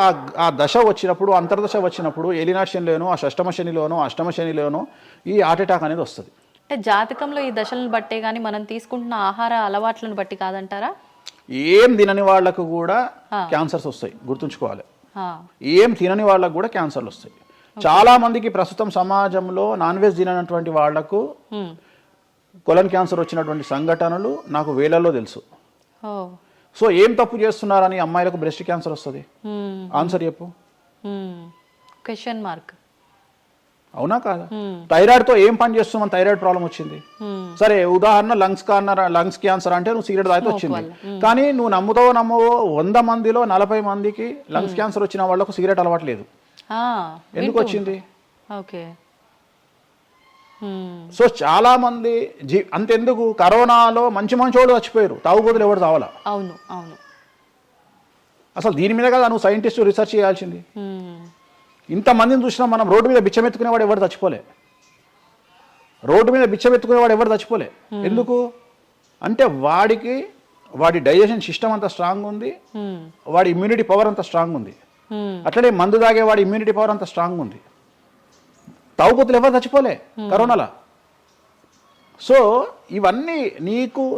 ఆ దశ వచ్చినప్పుడు, అంతర్దశ వచ్చినప్పుడు, ఏలినాటి శనిలోనో ఆ షష్టమ శనిలోనో అష్టమ శనిలోనో ఈ హార్ట్ అటాక్ అనేది వస్తుంది. అంటే జాతకంలో ఈ దశలను బట్టే కానీ మనం తీసుకుంటున్న ఆహార అలవాట్లను బట్టి కాదంటారా? ఏం తినని వాళ్లకు కూడా క్యాన్సర్స్ వస్తాయి, గుర్తుంచుకోవాలి. ఏం తినని వాళ్ళకు కూడా క్యాన్సర్లు వస్తాయి. చాలా మందికి ప్రస్తుతం సమాజంలో నాన్ వెజ్ తిననటువంటి వాళ్లకు కొలన్ క్యాన్సర్ వచ్చినటువంటి సంఘటనలు నాకు వేలల్లో తెలుసు. సో ఏం తప్పు చేస్తున్నారని అమ్మాయిలకు బ్రెస్ట్ క్యాన్సర్ వస్తుంది? ఆన్సర్ చెప్పు. Question mark. అవునా కాదా? థైరాయిడ్తో ఏం పని చేస్తున్నావు? థైరాయిడ్ ప్రాబ్లం వచ్చింది, సరే ఉదాహరణ లంగ్స్ క్యాన్సర్ అంటే నువ్వు సిగరెట్ తాగితే వచ్చింది. కానీ నువ్వు నమ్మవో 100 మందిలో 40 మందికి లంగ్స్ క్యాన్సర్ వచ్చిన వాళ్ళకు సిగరెట్ అలవాట్లేదు. ఎందుకు వచ్చింది? ఓకే. సో చాలా మంది అంతెందుకు కరోనాలో మంచి వాళ్ళు చచ్చిపోయారు, తాగుబోతులు ఎవరు తావాలా? అవును అవును. అసలు దీని మీద కదా నువ్వు సైంటిస్ట్ రీసెర్చ్ చేయాల్సింది. ఇంతమందిని చూసినా మనం రోడ్డు మీద బిచ్చమెత్తుకునేవాడు ఎవరు చచ్చిపోలే, ఎందుకు అంటే వాడి డైజెషన్ సిస్టమ్ అంత స్ట్రాంగ్ ఉంది, వాడి ఇమ్యూనిటీ పవర్ అంత స్ట్రాంగ్ ఉంది. అట్లనే మందు తాగే వాడి ఇమ్యూనిటీ పవర్ అంత స్ట్రాంగ్ ఉంది. తాగుబోతులు ఎవరు చచ్చిపోలే కరోనాలో. సో ఇవన్నీ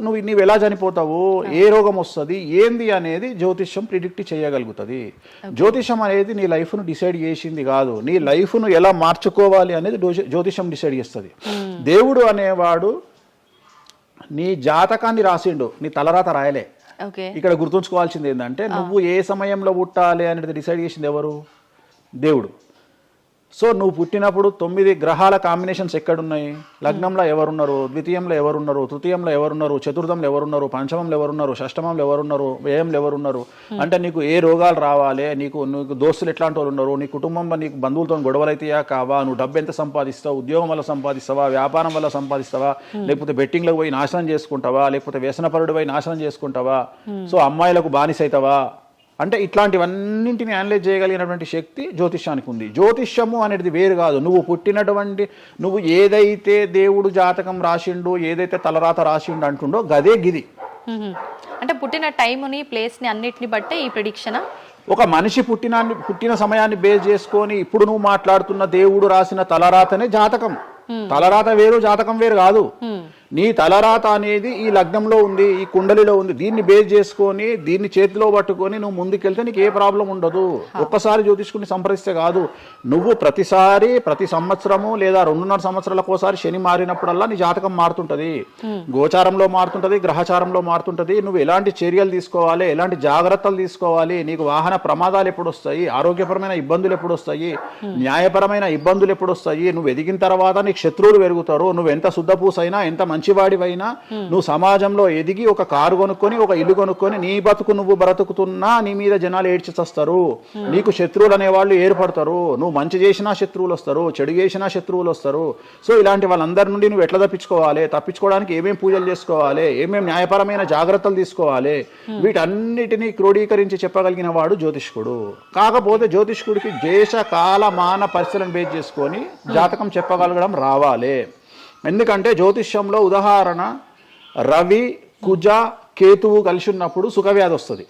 నువ్వు ఎలా చనిపోతావు, ఏ రోగం వస్తుంది ఏంది అనేది జ్యోతిష్యం ప్రిడిక్ట్ చేయగలుగుతుంది. జ్యోతిష్యం అనేది నీ లైఫ్ను డిసైడ్ చేసింది కాదు, నీ లైఫ్ను ఎలా మార్చుకోవాలి అనేది జ్యోతిష్యం డిసైడ్ చేస్తుంది. దేవుడు అనేవాడు నీ జాతకాన్ని రాసిండు, నీ తలరాత రాయలే. ఇక్కడ గుర్తుంచుకోవాల్సింది ఏంటంటే నువ్వు ఏ సమయంలో పుట్టాలి అనేది డిసైడ్ చేసింది ఎవరు? దేవుడు. సో నువ్వు పుట్టినప్పుడు 9 గ్రహాల కాంబినేషన్స్ ఎక్కడున్నాయి? లగ్నంలో ఎవరున్నారు, ద్వితీయంలో ఎవరున్నారు, తృతీయంలో ఎవరున్నారు, చతుర్థంలో ఎవరున్నారు, పంచమంలో ఎవరున్నారు, షష్టమంలో ఎవరున్నారు, వ్యయంలో ఎవరున్నారు, అంటే నీకు ఏ రోగాలు రావాలి, నీకు దోస్తులు ఎట్లాంటి వాళ్ళు ఉన్నారు, నీ కుటుంబంలో నీకు బంధువులతో గొడవలు అయితేయా కావా, నువ్వు డబ్బు ఎంత సంపాదిస్తావు, ఉద్యోగం వల్ల సంపాదిస్తావా, వ్యాపారం వల్ల సంపాదిస్తావా, లేకపోతే బెట్టింగ్లకు పోయి నాశనం చేసుకుంటావా, లేకపోతే వ్యసనపరుడు పోయి నాశనం చేసుకుంటావా, సో అమ్మాయిలకు బానిసైతావా, అంటే ఇట్లాంటివన్నింటిని అనలైజ్ చేయగలిగినటువంటి శక్తి జ్యోతిష్యానికి ఉంది. జ్యోతిష్యము అనేది వేరు కాదు, నువ్వు ఏదైతే దేవుడు జాతకం రాసిండు, ఏదైతే తలరాత రాసిండు అంటుండో గదే గిది. అంటే పుట్టిన టైముని ప్లేస్ని అన్నిటిని బట్టే ఈ ప్రిడిక్షన్. ఒక మనిషి పుట్టిన సమయాన్ని బేస్ చేసుకొని ఇప్పుడు నువ్వు మాట్లాడుతున్న దేవుడు రాసిన తలరాతనే జాతకం. తలరాత వేరు, జాతకం వేరు కాదు. నీ తలరాత అనేది ఈ లగ్నంలో ఉంది, ఈ కుండలిలో ఉంది, దీన్ని బేస్ చేసుకొని దీన్ని చేతిలో పట్టుకొని నువ్వు ముందుకెళ్తే నీకు ఏ ప్రాబ్లం ఉండదు. ఒక్కసారి జ్యోతిష్కుని సంప్రదిస్తే కాదు, నువ్వు ప్రతి సంవత్సరము లేదా 2.5 సంవత్సరాలకోసారి శని మారినప్పుడల్లా నీ జాతకం మారుతుంటది, గోచారంలో మారుతుంటది, గ్రహచారంలో మారుతుంటది. నువ్వు ఎలాంటి చర్యలు తీసుకోవాలి, ఎలాంటి జాగ్రత్తలు తీసుకోవాలి, నీకు వాహన ప్రమాదాలు ఎప్పుడు వస్తాయి, ఆరోగ్యపరమైన ఇబ్బందులు ఎప్పుడు వస్తాయి, న్యాయపరమైన ఇబ్బందులు ఎప్పుడు వస్తాయి, నువ్వు ఎదిగిన తర్వాత నీకు శత్రువులు పెరుగుతారు, నువ్వు ఎంత శుద్ధపూసైనా ఎంత మంచివాడివైనా నువ్వు సమాజంలో ఎదిగి ఒక కారు కొనుక్కొని ఒక ఇల్లు కొనుక్కొని నీ బతుకు నువ్వు బ్రతుకుతున్నా నీ మీద జనాలు ఏడ్చి చస్తారు, నీకు శత్రువులు అనేవాళ్ళు ఏర్పడతారు. నువ్వు మంచి చేసినా శత్రువులు వస్తారు, చెడు చేసినా శత్రువులు వస్తారు. సో ఇలాంటి వాళ్ళందరి నుండి నువ్వు ఎట్లా తప్పించుకోవడానికి ఏమేమి పూజలు చేసుకోవాలి, ఏమేమి న్యాయపరమైన జాగ్రత్తలు తీసుకోవాలి, వీటన్నిటినీ క్రోడీకరించి చెప్పగలిగిన వాడు జ్యోతిష్కుడు. కాకపోతే జ్యోతిష్కుడికి దేశ కాల మాన పరిస్థితులను బేస్ చేసుకొని జాతకం చెప్పగలగడం రావాలి. ఎందుకంటే జ్యోతిష్యంలో ఉదాహరణ రవి, కుజ, కేతువు కలిసి ఉన్నప్పుడు సుఖవ్యాధి వస్తుంది.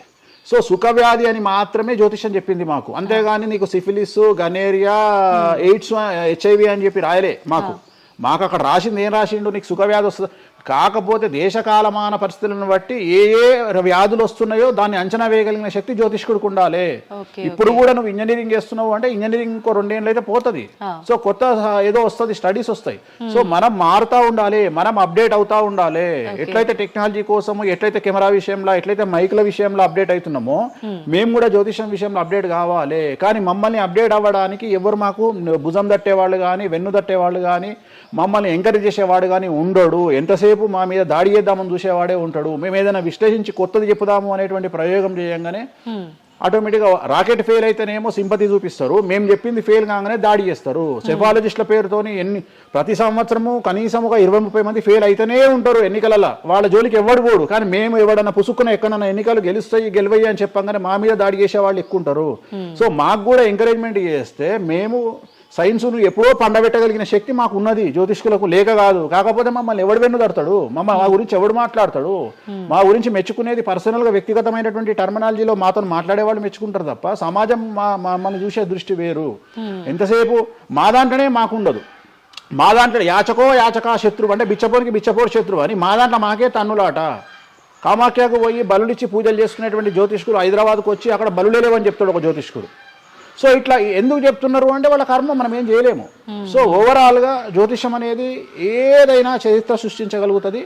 సో సుఖవ్యాధి అని మాత్రమే జ్యోతిష్యం చెప్పింది మాకు, అంతేగాని నీకు సిఫిలిస్, గనేరియా, ఎయిడ్స్, HIV అని చెప్పి రాయలే మాకు అక్కడ రాసింది ఏం రాసిండు, నీకు సుఖవ్యాధి వస్తుంది. కాకపోతే దేశకాలమాన పరిస్థితులను బట్టి ఏ వ్యాధులు వస్తున్నాయో దాన్ని అంచనా వేయగలిగిన శక్తి జ్యోతిష్కుడికి ఉండాలి. ఇప్పుడు కూడా నువ్వు ఇంజనీరింగ్ చేస్తున్నావు అంటే ఇంజనీరింగ్ ఇంకో 2 ఏళ్ళు అయితే పోతుంది. సో కొత్త ఏదో వస్తుంది, స్టడీస్ వస్తాయి. సో మనం మారుతూ ఉండాలి, మనం అప్డేట్ అవుతా ఉండాలి. ఎట్లయితే టెక్నాలజీ కోసము, ఎట్లయితే కెమెరా విషయంలో, ఎట్లయితే మైక్ల విషయంలో అప్డేట్ అవుతున్నామో మేము కూడా జ్యోతిషం విషయంలో అప్డేట్ కావాలి. కానీ మమ్మల్ని అప్డేట్ అవ్వడానికి ఎవరు మాకు భుజం తట్టేవాళ్ళు కానీ, వెన్ను తట్టేవాళ్ళు కానీ, మమ్మల్ని ఎంకరేజ్ చేసేవాడు కానీ ఉండడు. ఎంతసేపు మా మీద దాడి చేద్దామని చూసేవాడే ఉంటాడు. మేము ఏదైనా విశ్లేషించి కొత్తది చెప్పుదాము అనేటువంటి ప్రయోగం చేయంగానే ఆటోమేటిక్గా రాకెట్ ఫెయిల్ అయితేనేమో సింపతి చూపిస్తారు, మేము చెప్పింది ఫెయిల్ కాగానే దాడి చేస్తారు. సెఫాలజిస్టుల పేరుతోని ప్రతి సంవత్సరము కనీసం ఒక 20-30 మంది ఫెయిల్ అయితేనే ఉంటారు ఎన్నికలలో. వాళ్ళ జోలికి ఎవడు పోడు. కానీ మేము ఎవడన్నా పుసుక్కున ఎక్కడన్నా ఎన్నికలు గెలవయ్యి అని చెప్పగానే మా మీద దాడి చేసే వాళ్ళు ఎక్కువ ఉంటారు. సో మాకు కూడా ఎంకరేజ్మెంట్ చేస్తే మేము సైన్స్ను ఎప్పుడో పండబెట్టగలిగిన శక్తి మాకు ఉన్నది, జ్యోతిష్కులకు లేక కాదు. కాకపోతే మమ్మల్ని ఎవడు వెన్నుదడతాడు, మా గురించి ఎవడు మాట్లాడతాడు, మా గురించి మెచ్చుకునేది పర్సనల్గా వ్యక్తిగతమైనటువంటి టర్మినాలజీలో మాతో మాట్లాడేవాళ్ళు మెచ్చుకుంటారు తప్ప సమాజం మమ్మల్ని చూసే దృష్టి వేరు. ఎంతసేపు మా దాంట్లోనే మాకుండదు. మా దాంట్లో యాచకా శత్రువు అంటే బిచ్చపోరు శత్రువు అని మా దాంట్లో మాకే తన్నులాట. కామాఖ్యకు పోయి బలుడిచ్చి పూజలు చేసుకునేటువంటి జ్యోతిష్కుడు హైదరాబాద్కు వచ్చి అక్కడ బలులే లేవని చెప్తాడు ఒక జ్యోతిష్కుడు. సో ఇట్లా ఎందుకు చెప్తున్నారు అంటే వాళ్ళ కర్మ మనం ఏం చేయలేము. సో ఓవరాల్గా జ్యోతిష్యం అనేది ఏదైనా చరిత్ర సృష్టించగలుగుతుంది.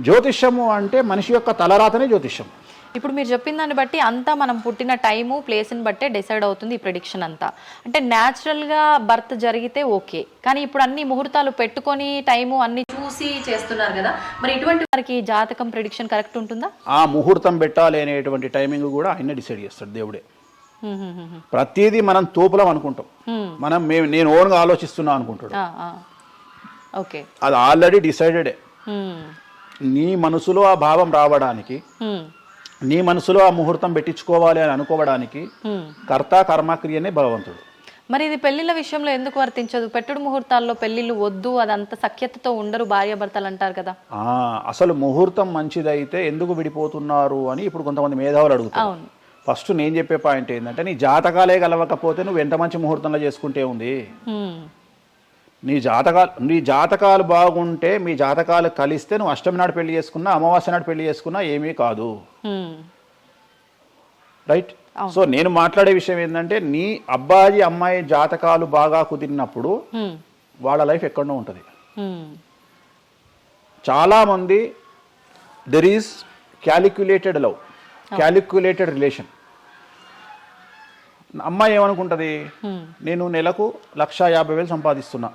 జ్యోతిష్యము అంటే మనిషి యొక్క తలరాతనే జ్యోతిష్యం. ఇప్పుడు మీరు చెప్పిన దాన్ని బట్టి అంతా మనం పుట్టిన టైము ప్లేస్ని బట్టే డిసైడ్ అవుతుంది ఈ ప్రిడిక్షన్ అంతా. అంటే న్యాచురల్గా బర్త్ జరిగితే ఓకే, కానీ ఇప్పుడు అన్ని ముహూర్తాలు పెట్టుకొని టైము అన్ని చూసి చేస్తున్నారు కదా, మరి ఇటువంటి వారికి జాతకం ప్రిడిక్షన్ కరెక్ట్ ఉంటుందా? ఆ ముహూర్తం పెట్టాలి అనేటువంటి టైమింగ్ కూడా ఆయనే డిసైడ్ చేస్తాడు, దేవుడే. ప్రతిదీ మనం తోపులం అనుకుంటాం, నేను ఓన్గా ఆలోచిస్తున్నా అనుకుంటాడు. ఓకే, అది ఆల్రెడీ డిసైడెడే. నీ మనసులో ఆ భావం రావడానికి, నీ మనసులో ఆ ముహూర్తం పెట్టించుకోవాలి అని అనుకోవడానికి కర్త కర్మక్రియనే భగవంతుడు. మరి ఇది పెళ్లిళ్ళ విషయంలో ఎందుకు వర్తించదు? పెట్టుడు ముహూర్తాల్లో పెళ్లిళ్ళు వద్దు, అదంత సఖ్యతతో ఉండరు భార్యాభర్తలు అంటారు కదా. అసలు ముహూర్తం మంచిదైతే ఎందుకు విడిపోతున్నారు అని ఇప్పుడు కొంతమంది మేధావులు అడుగుతారు. ఫస్ట్ నేను చెప్పే పాయింట్ ఏంటంటే, నీ జాతకాలే కలవకపోతే నువ్వు ఎంత మంచి ముహూర్తంలో చేసుకుంటే ఉంది. నీ జాతకాలు బాగుంటే, మీ జాతకాలు కలిస్తే నువ్వు అష్టమి నాడు పెళ్లి చేసుకున్నా, అమావాస్య నాడు పెళ్లి చేసుకున్నా ఏమీ కాదు. రైట్? సో నేను మాట్లాడే విషయం ఏంటంటే, నీ అబ్బాయి అమ్మాయి జాతకాలు బాగా కుదిరినప్పుడు వాళ్ళ లైఫ్ ఎక్కడో ఉంటుంది. చాలామంది there is calculated love, calculated relation. అమ్మాయి ఏమనుకుంటుంది, నేను నెలకు 1,50,000 సంపాదిస్తున్నా,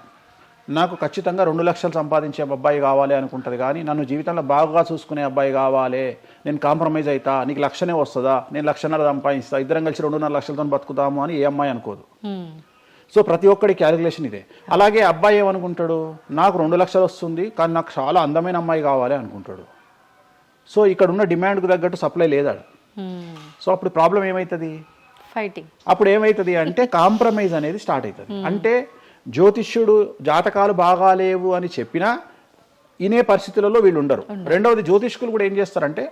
నాకు ఖచ్చితంగా 2 లక్షలు సంపాదించే అబ్బాయి కావాలి అనుకుంటుంది. కానీ నన్ను జీవితంలో బాగా చూసుకునే అబ్బాయి కావాలి, నేను కాంప్రమైజ్ అవుతా, నీకు 1,00,000 వస్తుందా, నేను 1,50,000 సంపాదిస్తా, ఇద్దరం కలిసి 2.5 లక్షలతో బతుకుతాము అని ఏ అమ్మాయి అనుకోదు. సో ప్రతి ఒక్కడి క్యాలిక్యులేషన్ ఇదే. అలాగే అబ్బాయి ఏమనుకుంటాడు, నాకు 2 లక్షలు వస్తుంది కానీ నాకు చాలా అందమైన అమ్మాయి కావాలి అనుకుంటాడు. సో ఇక్కడ ఉన్న డిమాండ్కు తగ్గట్టు సప్లై లేదా. సో అప్పుడు ప్రాబ్లం ఏమవుతుంది, ఫైటింగ్. అప్పుడు ఏమవుతుంది అంటే కాంప్రమైజ్ అనేది స్టార్ట్ అవుతుంది. అంటే జ్యోతిష్యుడు జాతకాలు బాగాలేవు అని చెప్పినా ఇనే పరిస్థితులలో వీళ్ళు ఉండరు. రెండవది, జ్యోతిష్కులు కూడా ఏం చేస్తారంటే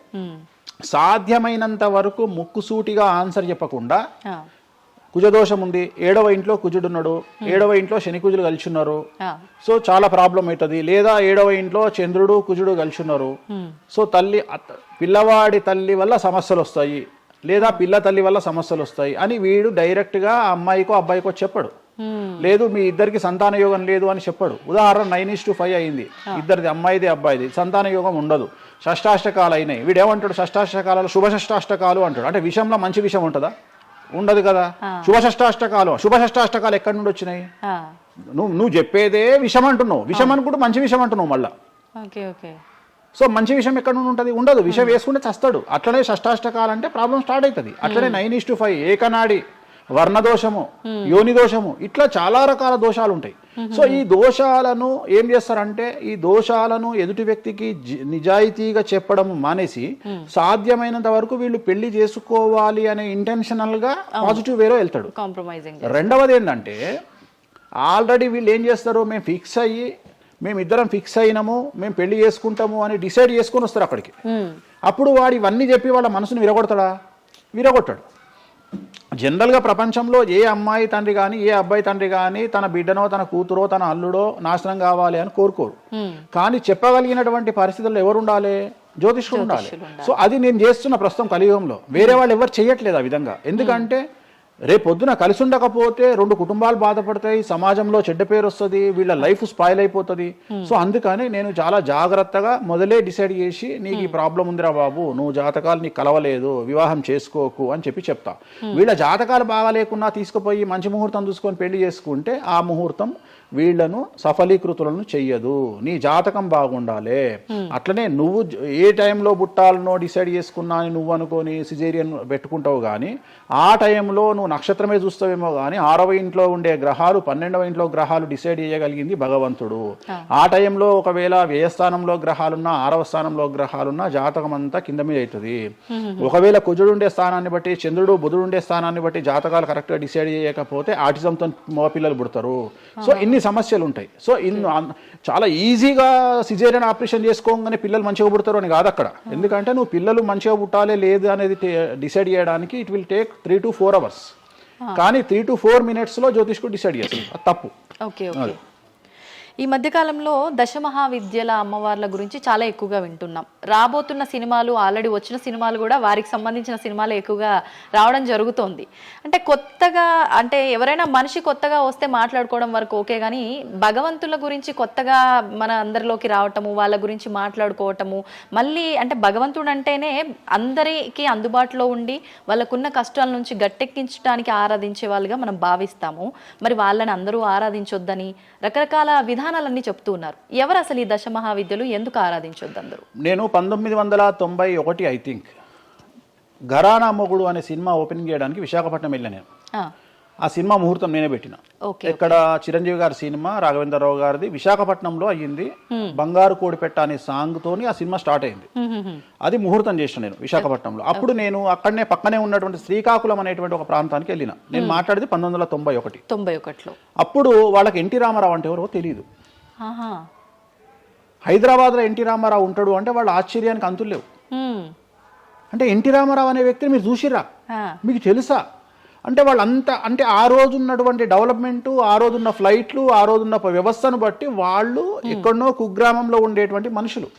సాధ్యమైనంత వరకు ముక్కుసూటిగా ఆన్సర్ చెప్పకుండా, కుజదోషం ఉంది, 7వ ఇంట్లో కుజుడున్నాడు, 7వ ఇంట్లో శని కుజులు కలిసి ఉన్నారు, సో చాలా ప్రాబ్లం అవుతుంది. లేదా 7వ ఇంట్లో చంద్రుడు కుజుడు కలిసి ఉన్నారు, సో పిల్లవాడి తల్లి వల్ల సమస్యలు వస్తాయి, లేదా పిల్ల తల్లి వల్ల సమస్యలు వస్తాయి అని వీడు డైరెక్ట్గా అమ్మాయికో అబ్బాయికో చెప్పడు. లేదు మీ ఇద్దరికి సంతాన యోగం లేదు అని చెప్పడు. ఉదాహరణ 9:5 అయింది, ఇద్దరిది అమ్మాయిది అబ్బాయిది, సంతాన యోగం ఉండదు, షష్టాష్టకాలు అయినాయి. వీడు ఏమంటాడు, షష్టాష్టకాలలో శుభ షష్టాష్టకాలు అంటాడు. అంటే విషయంలో మంచి విషయం ఉంటుందా? ఉండదు కదా. శుభ షష్టాష్టకాలు ఎక్కడి నుండి వచ్చినాయి? నువ్వు చెప్పేదే విషం అంటున్నావు, విషం అనుకుంటూ మంచి విషయం అంటున్నావు మళ్ళా. సో మంచి విషయం ఎక్కడ నుండి ఉంటుంది? ఉండదు. విషయం వేసుకుంటే చస్తాడు. అట్లనే షష్టాష్టకాలు అంటే ప్రాబ్లం స్టార్ట్ అవుతుంది. అట్లనే 9:5, ఏకనాడి, వర్ణదోషము, యోని దోషము, ఇట్లా చాలా రకాల దోషాలు ఉంటాయి. సో ఈ దోషాలను ఏం చేస్తారంటే, ఈ దోషాలను ఎదుటి వ్యక్తికి నిజాయితీగా చెప్పడం మానేసి సాధ్యమైనంత వరకు వీళ్ళు పెళ్లి చేసుకోవాలి అనే ఇంటెన్షనల్ గా పాజిటివ్ వేలో వెళ్తాడు. రెండవది ఏంటంటే, ఆల్రెడీ వీళ్ళు ఏం చేస్తారు, మేమిద్దరం ఫిక్స్ అయినాము, మేము పెళ్లి చేసుకుంటాము అని డిసైడ్ చేసుకొని వస్తారు అక్కడికి. అప్పుడు వాడు ఇవన్నీ చెప్పి వాళ్ళ మనసును విరగొడతాడా? విరగొట్టాడు. జనరల్గా ప్రపంచంలో ఏ అమ్మాయి తండ్రి కానీ ఏ అబ్బాయి తండ్రి కానీ తన బిడ్డనో తన కూతురో తన అల్లుడో నాశనం కావాలి అని కోరుకోరు. కానీ చెప్పగలిగినటువంటి పరిస్థితుల్లో ఎవరు ఉండాలి? జ్యోతిష్కుడు ఉండాలి. సో అది నేను చేస్తున్న ప్రస్తుతం కలియుగంలో. వేరే వాళ్ళు ఎవరు చేయట్లేదు ఆ విధంగా. ఎందుకంటే రేపొద్దున కలిసి ఉండకపోతే 2 కుటుంబాలు బాధపడతాయి, సమాజంలో చెడ్డ పేరు వస్తుంది, వీళ్ళ లైఫ్ స్పాయిల్ అయిపోతుంది. సో అందుకని నేను చాలా జాగ్రత్తగా మొదలే డిసైడ్ చేసి, నీకు ఈ ప్రాబ్లం ఉందిరా బాబు, నువ్వు జాతకాలు నీకు కలవలేదు, వివాహం చేసుకోకు అని చెప్తా. వీళ్ళ జాతకాలు బాగా లేకున్నా తీసుకుపోయి మంచి ముహూర్తం చూసుకొని పెళ్లి చేసుకుంటే ఆ ముహూర్తం వీళ్లను సఫలీకృతులను చెయ్యదు. నీ జాతకం బాగుండాలి. అట్లనే నువ్వు ఏ టైంలో పుట్టాలనో డిసైడ్ చేసుకున్నా అని నువ్వు అనుకొని సిజేరియన్ పెట్టుకుంటావు. కానీ ఆ టైంలో నువ్వు నక్షత్రమే చూస్తావేమో కానీ 6వ ఇంట్లో ఉండే గ్రహాలు 12వ ఇంట్లో గ్రహాలు డిసైడ్ చేయగలిగింది భగవంతుడు. ఆ టైంలో ఒకవేళ వ్యయస్థానంలో గ్రహాలున్నా 6వ స్థానంలో గ్రహాలున్నా జాతకం అంతా కింద మీద అవుతుంది. ఒకవేళ కుజుడు ఉండే స్థానాన్ని బట్టి, చంద్రుడు బుధుడు ఉండే స్థానాన్ని బట్టి జాతకాలు కరెక్ట్గా డిసైడ్ చేయకపోతే ఆటిజంతో మగపిల్లలు పుడతారు. సో ఇన్ని సమస్యలు ఉంటాయి. సో చాలా ఈజీగా సిజేరియన్ ఆపరేషన్ చేసుకోగానే పిల్లలు మంచిగా పుడతారు అని కాదు అక్కడ. ఎందుకంటే నువ్వు పిల్లలు మంచిగా పుట్టాలి లేదు అనేది డిసైడ్ చేయడానికి it will take 3 to 4 hours. కానీ 3 to 4 minutes లో జ్యోతిష్కుడు డిసైడ్ చేస్తాడు. అది తప్పు. ఈ మధ్యకాలంలో దశమహావిద్యల అమ్మవార్ల గురించి చాలా ఎక్కువగా వింటున్నాం. రాబోతున్న సినిమాలు, ఆల్రెడీ వచ్చిన సినిమాలు కూడా వారికి సంబంధించిన సినిమాలు ఎక్కువగా రావడం జరుగుతోంది. అంటే కొత్తగా, అంటే ఎవరైనా మనిషి కొత్తగా వస్తే మాట్లాడుకోవడం వరకు ఓకే, కానీ భగవంతుల గురించి కొత్తగా మన అందరిలోకి రావటము, వాళ్ళ గురించి మాట్లాడుకోవటము, మళ్ళీ అంటే భగవంతుడు అంటేనే అందరికీ అందుబాటులో ఉండి వాళ్ళకున్న కష్టాల నుంచి గట్టెక్కించడానికి ఆరాధించే వాళ్ళుగా మనం భావిస్తాము. మరి వాళ్ళని అందరూ ఆరాధించొద్దని రకరకాల విధానాలన్నీ చెప్తూ ఉన్నారు. ఎవరు అసలు ఈ దశమహావిద్యలు, ఎందుకు ఆరాధించొద్దు అందరూ? నేను 1991 ఐ థింక్ ఘరానా మొగుడు అనే సినిమా ఓపెనింగ్ చేయడానికి విశాఖపట్నం వెళ్ళాను నేను. ఆ సినిమా ముహూర్తం నేనే పెట్టిన. ఇక్కడ చిరంజీవి గారి సినిమా, రాఘవేంద్రరావు గారిది విశాఖపట్నంలో అయ్యింది. బంగారు కోడిపెట్ట అనే సాంగ్ తోని ఆ సినిమా స్టార్ట్ అయింది. అది ముహూర్తం చేసిన నేను విశాఖపట్నంలో. అప్పుడు నేను అక్కడనే పక్కనే ఉన్నటువంటి శ్రీకాకుళం అనేటువంటి ఒక ప్రాంతానికి వెళ్ళిన. నేను మాట్లాడేది 1991. అప్పుడు వాళ్ళకి ఎన్టీ రామారావు అంటే ఎవరో తెలియదు. హైదరాబాద్లో ఎన్టీ రామారావు ఉంటాడు అంటే వాళ్ళ ఆశ్చర్యానికి అంతులు లేవు. అంటే ఎన్టీ రామారావు అనే వ్యక్తిని మీరు చూసిరా, మీకు తెలుసా అంటే వాళ్ళంతా, అంటే ఆ రోజు ఉన్నటువంటి డెవలప్మెంట్, ఆ రోజున్న ఫ్లైట్లు, ఆ రోజున్న వ్యవస్థను బట్టి వాళ్ళు ఎక్కడనో కుగ్రామంలో ఉండేటువంటి మనుషులు.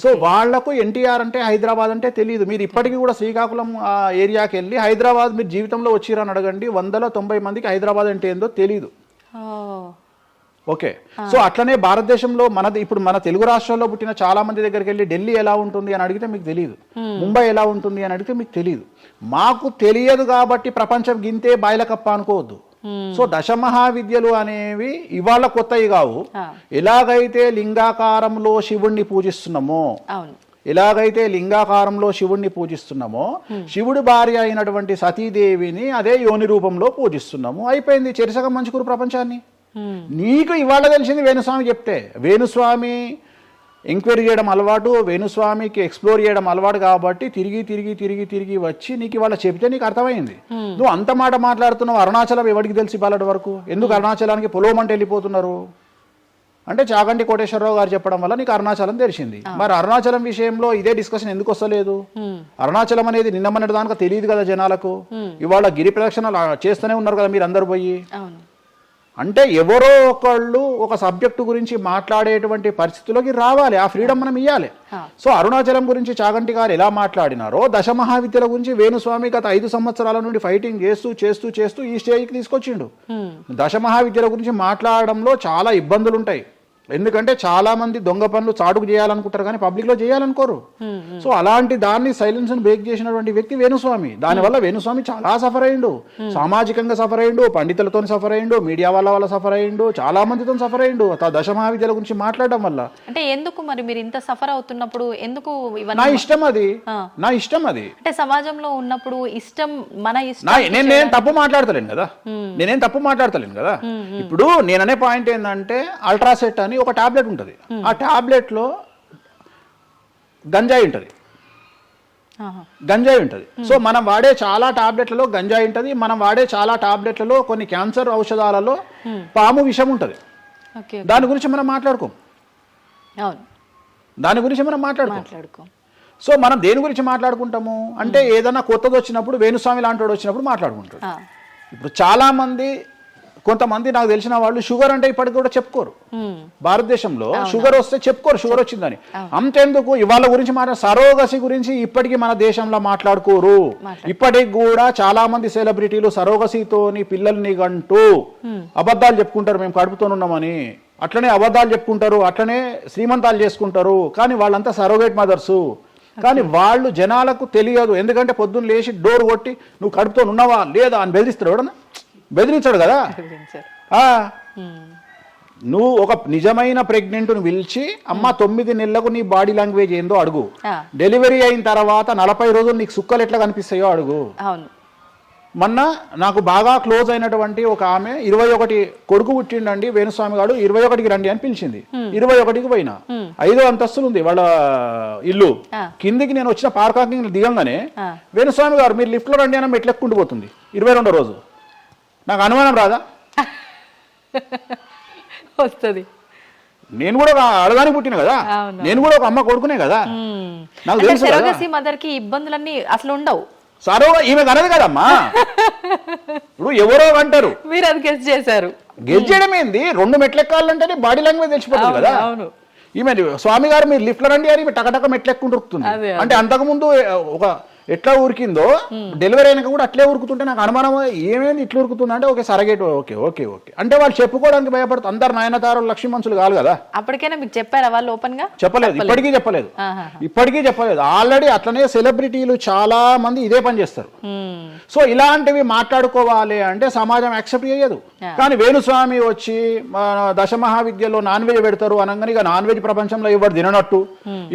సో వాళ్లకు ఎన్టీఆర్ అంటే హైదరాబాద్ అంటే తెలియదు. మీరు ఇప్పటికీ కూడా శ్రీకాకుళం ఆ ఏరియాకి వెళ్ళి హైదరాబాద్ మీరు జీవితంలో వచ్చిరని అడగండి, 190 మందికి హైదరాబాద్ అంటే ఏందో తెలియదు. ఓకే, సో అట్లనే భారతదేశంలో ఇప్పుడు మన తెలుగు రాష్ట్రాల్లో పుట్టిన చాలా మంది దగ్గరికి వెళ్ళి ఢిల్లీ ఎలా ఉంటుంది అని అడిగితే మీకు తెలియదు, ముంబై ఎలా ఉంటుంది అని అడిగితే మీకు తెలియదు. మాకు తెలియదు కాబట్టి ప్రపంచం గింతే బాయిలకప్ప అనుకోవద్దు. సో దశమహావిద్యలు అనేవి ఇవాళ కొత్తవి కావు. ఎలాగైతే లింగాకారంలో శివుణ్ణి పూజిస్తున్నామో, శివుడి భార్య అయినటువంటి సతీదేవిని అదే యోని రూపంలో పూజిస్తున్నాము. అయిపోయింది, చెరిసగం మంచుకురు ప్రపంచాన్ని. నీకు ఇవాళ తెలిసింది వేణుస్వామి చెప్తే. వేణుస్వామి ఎంక్వైరీ చేయడం అలవాటు, వేణుస్వామికి ఎక్స్ప్లోర్ చేయడం అలవాటు కాబట్టి తిరిగి వచ్చి నీకు ఇవాళ చెప్తే నీకు అర్థమైంది. నువ్వు అంత మాట మాట్లాడుతున్నావు. అరుణాచలం ఎవరికి తెలిసి ఇవాళ వరకు? ఎందుకు అరుణాచలానికి పొలోమంటే వెళ్ళిపోతున్నారు అంటే చాగంటి కోటేశ్వరరావు గారు చెప్పడం వల్ల నీకు అరుణాచలం తెలిసింది. మరి అరుణాచలం విషయంలో ఇదే డిస్కషన్ ఎందుకు వస్తలేదు? అరుణాచలం అనేది నిన్నమన్నటి దానికి తెలియదు కదా జనాలకు. ఇవాళ గిరి ప్రదక్షిణలు చేస్తూనే ఉన్నారు కదా మీరు అందరు పోయి. అంటే ఎవరో ఒకళ్ళు ఒక సబ్జెక్టు గురించి మాట్లాడేటువంటి పరిస్థితుల్లోకి రావాలి. ఆ ఫ్రీడమ్ మనం ఇవ్వాలి. సో అరుణాచలం గురించి చాగంటి గారు ఎలా మాట్లాడినారో, దశమహావిద్యల గురించి వేణుస్వామి గత 5 సంవత్సరాల నుండి ఫైటింగ్ చేస్తూ ఈ స్టేజ్కి తీసుకొచ్చిండు. దశమహావిద్యల గురించి మాట్లాడడంలో చాలా ఇబ్బందులు ఉంటాయి. ఎందుకంటే చాలా మంది దొంగ పనులు చాటుకు చేయాలనుకుంటారు కానీ పబ్లిక్ లో చేయాలనుకోరు. సో అలాంటి దాన్ని సైలెన్స్ బ్రేక్ చేసినటువంటి వ్యక్తి వేణుస్వామి. దానివల్ల వేణుస్వామి చాలా సఫర్ అయ్యిండు, సామాజికంగా సఫర్ అయ్యిండు, పండితులతో సఫర్ అయ్యిండు, మీడియా వల్ల సఫర్ అయ్యిండు, చాలా మందితో సఫర్ అయ్యిండు దశమహావిద్యల గురించి మాట్లాడడం వల్ల. అంటే ఎందుకు మరి మీరు ఇంత సఫర్ అవుతున్నప్పుడు ఎందుకు? నా ఇష్టం అది. అంటే సమాజంలో ఉన్నప్పుడు ఇష్టం, మన ఇష్టం. నేను తప్పు మాట్లాడతలేను కదా. ఇప్పుడు నేననే పాయింట్ ఏంటంటే అల్ట్రాసెట్ అని ఒక టాబ్లెట్ ఉంటుంది. ఆ టాబ్లెట్ లో గంజాయి ఉంటుంది. సో మనం వాడే చాలా టాబ్లెట్లలో గంజాయి ఉంటుంది. మనం వాడే చాలా టాబ్లెట్లలో కొన్ని క్యాన్సర్ ఔషధాలలో పాము విషం ఉంటుంది. దాని గురించి మనం మాట్లాడుకోం. సో మనం దేని గురించి మాట్లాడుకుంటాము అంటే ఏదైనా కొత్తది వచ్చినప్పుడు, వేణుస్వామి లాంటి వాడు వచ్చినప్పుడు మాట్లాడుకుంటాడు. ఇప్పుడు చాలా మంది, కొంతమంది నాకు తెలిసిన వాళ్ళు షుగర్ అంటే ఇప్పటికి కూడా చెప్పుకోరు. భారతదేశంలో షుగర్ వస్తే చెప్పుకోరు షుగర్ వచ్చిందని. అంతెందుకు ఇవాళ గురించి సరోగసి గురించి ఇప్పటికీ మన దేశంలో మాట్లాడుకోరు. ఇప్పటికి కూడా చాలా మంది సెలబ్రిటీలు సరోగసితోని పిల్లల్ని గంటూ అబద్ధాలు చెప్పుకుంటారు, మేము కడుపుతోనున్నామని. అట్లనే అబద్ధాలు చెప్పుకుంటారు, అట్లనే శ్రీమంతాలు చేసుకుంటారు. కానీ వాళ్ళంతా సరోగేట్ మదర్సు. కానీ వాళ్ళు జనాలకు తెలియదు. ఎందుకంటే పొద్దున్న లేచి డోర్ కొట్టి నువ్వు కడుపుతో ఉన్నావా లేదా అని బెదిరిస్తాడు. ఎవడన్నా బెదిరించాడు కదా. నువ్వు ఒక నిజమైన ప్రెగ్నెంట్ను పిలిచి అమ్మ 9 నెలలకు నీ బాడీ లాంగ్వేజ్ ఏందో అడుగు. డెలివరీ అయిన తర్వాత 40 రోజులు నీకు సుక్కలు ఎట్లా కనిపిస్తాయో అడుగు. మొన్న నాకు బాగా క్లోజ్ అయినటువంటి ఒక ఆమె 21 కొడుకు పుట్టిండండి వేణుస్వామి గారు, 21కి రండి అని పిలిచింది. 21కి పోయినా. 5వ అంతస్తులు ఉంది వాళ్ళ ఇల్లు. కిందికి నేను వచ్చిన పార్కింగ్ దిగంగానే వేణుస్వామి గారు మీరు లిఫ్ట్ లో రండి అని మెట్లెక్కుంటూ పోతుంది. 22వ రోజు. నాకు అనుమానం రాదా? వస్తుంది. నేను కూడా అడగానికి పుట్టిన కదా, నేను కూడా ఒక అమ్మ కొడుకునే కదా. నాకు తెలుసు మదర్ కి ఇబ్బందులన్నీ అసలు ఉండవు. సరోగా ఈమె కనదు కదమ్మా. ఇప్పుడు ఎవరో అంటారు, మీరు అది గెస్ చేశారు. గెస్ చేయడం ఏంది, 2 మెట్లు ఎక్కాలంటేనే బాడీ లాంగ్వేజ్ తెలిసిపోతుంది కదా. అవును. ఈమె స్వామి గారు మీరు లిఫ్ట్లో రండి అని టకటక మెట్లు ఎక్కుంటూ ఉరుకుతుంది. అంటే అంతకుముందు ఒక ఎట్లా ఉరికిందో డెలివరీ అయినాక కూడా అట్లే ఉరుకుతుంటే నాకు అనుమానం, ఏమేమి ఇట్లా ఉరుకుతుంది అంటే okay surrogate okay okay okay అంటే వాళ్ళు చెప్పుకోవడానికి భయపడుతుంది. అందరు నయనతారలు లక్ష్మీ మనుషులు కాదు కదా. అప్పటికైనా మీకు చెప్పారా వాళ్ళు ఓపెన్ గా? చెప్పలేదు, ఇప్పటికీ చెప్పలేదు. ఆల్రెడీ అట్లనే సెలబ్రిటీలు చాలా మంది ఇదే పని చేస్తారు. సో ఇలాంటివి మాట్లాడుకోవాలి అంటే సమాజం యాక్సెప్ట్ చేయదు. కానీ వేణుస్వామి వచ్చి దశమహావిద్యలో నాన్ వెజ్ పెడతారు అనగానే ఇక నాన్ వెజ్ ప్రపంచంలో ఎవరు తిననట్టు,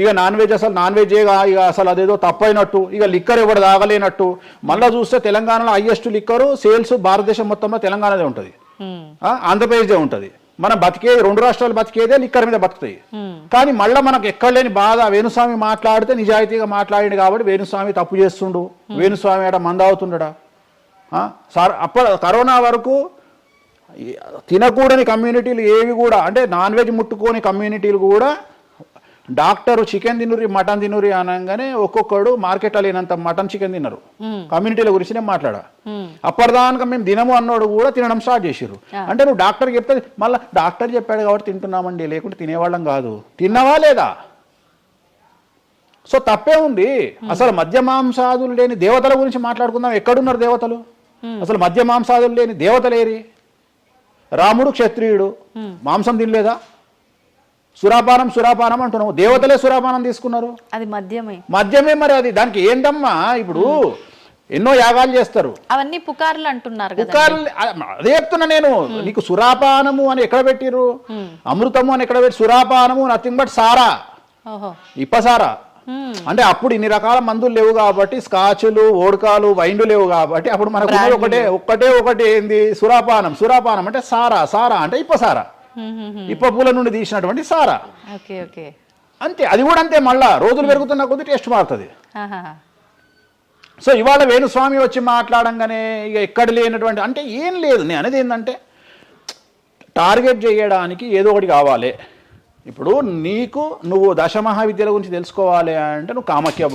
ఇక నాన్ వెజ్ అసలు నాన్ వెజ్ ఇక అసలు అదేదో తప్పైనట్టు, ఇక లిక్కర్ ఎవరు తాగలేనట్టు. మళ్ళీ చూస్తే తెలంగాణలో హైయెస్ట్ లిక్కర్ సేల్స్ భారతదేశం మొత్తంలో తెలంగాణదే ఉంటుంది, ఆంధ్రప్రదేశ్దే ఉంటుంది. మనం బతికేది 2 రాష్ట్రాలు బతికేదే లిక్కర్ మీద బతుకుతాయి. కానీ మళ్ళీ మనకు ఎక్కడ లేని బాధ, వేణుస్వామి మాట్లాడితే నిజాయితీగా మాట్లాడిండు కాబట్టి వేణుస్వామి తప్పు చేస్తుండు, వేణుస్వామి ఆడ మందావుతుండడా. సార్ కరోనా వరకు తినకూడని కమ్యూనిటీలు ఏవి కూడా, అంటే నాన్ వెజ్ ముట్టుకోని కమ్యూనిటీలు కూడా డాక్టర్ చికెన్ తినురి మటన్ తినురి అనగానే ఒక్కొక్కడు మార్కెట్లో లేనంత మటన్ చికెన్ తిన్నారు. కమ్యూనిటీల గురించి నేను మాట్లాడా. అప్పటిదాకా మేము తినము అన్నోడు కూడా తినడం స్టార్ట్ చేసిర్రు. అంటే నువ్వు డాక్టర్ చెప్తే మళ్ళీ డాక్టర్ చెప్పాడు కాబట్టి తింటున్నామండి, లేకుంటే తినేవాళ్ళం కాదు. తిన్నవా లేదా? సో తప్పే ఉంది. అసలు మద్య మాంసాదులు లేని దేవతల గురించి మాట్లాడుకుందాం. ఎక్కడున్నారు దేవతలు? అసలు మద్య మాంసాదులు లేని దేవతలేరి? రాముడు క్షత్రియుడు, మాంసం తినలేదా? సురాపానం అంటున్నావు, దేవతలే సురాపానం తీసుకున్నారు. అది మద్యమే మరి అది దానికి ఏంటమ్మా? ఇప్పుడు ఎన్నో యాగాలు చేస్తారు, అవన్నీ పుకార్లు అంటున్నారు. అదే చెప్తున్నా నేను నీకు. సురాపానము అని ఎక్కడ పెట్టిరు? అమృతము అని ఎక్కడ పెట్టి? సురాపానము నథింగ్ బట్ సారా, ఇప్పసారా. అంటే అప్పుడు ఇన్ని రకాల మందులు లేవు కాబట్టి, స్కాచ్లు ఓడకాలు వైండ్లు లేవు కాబట్టి అప్పుడు మనకు ఒకటే ఏంది? సురాపానం అంటే సారా అంటే ఇప్పసారా, ఇప్ప పూల నుండి తీసినటువంటి సారా. అంతే, అది కూడా అంతే. మళ్ళా రోజులు పెరుగుతున్న కొద్ది టేస్ట్ మారుతుంది. సో ఇవాళ వేణుస్వామి వచ్చి మాట్లాడంగానే ఇక ఎక్కడ లేనటువంటి, అంటే ఏం లేదు. నేను అనేది ఏంటంటే టార్గెట్ చేయడానికి ఏదో ఒకటి కావాలి. ఇప్పుడు నువ్వు దశమహావిద్యల గురించి తెలుసుకోవాలి అంటే నువ్వు కామాఖ్య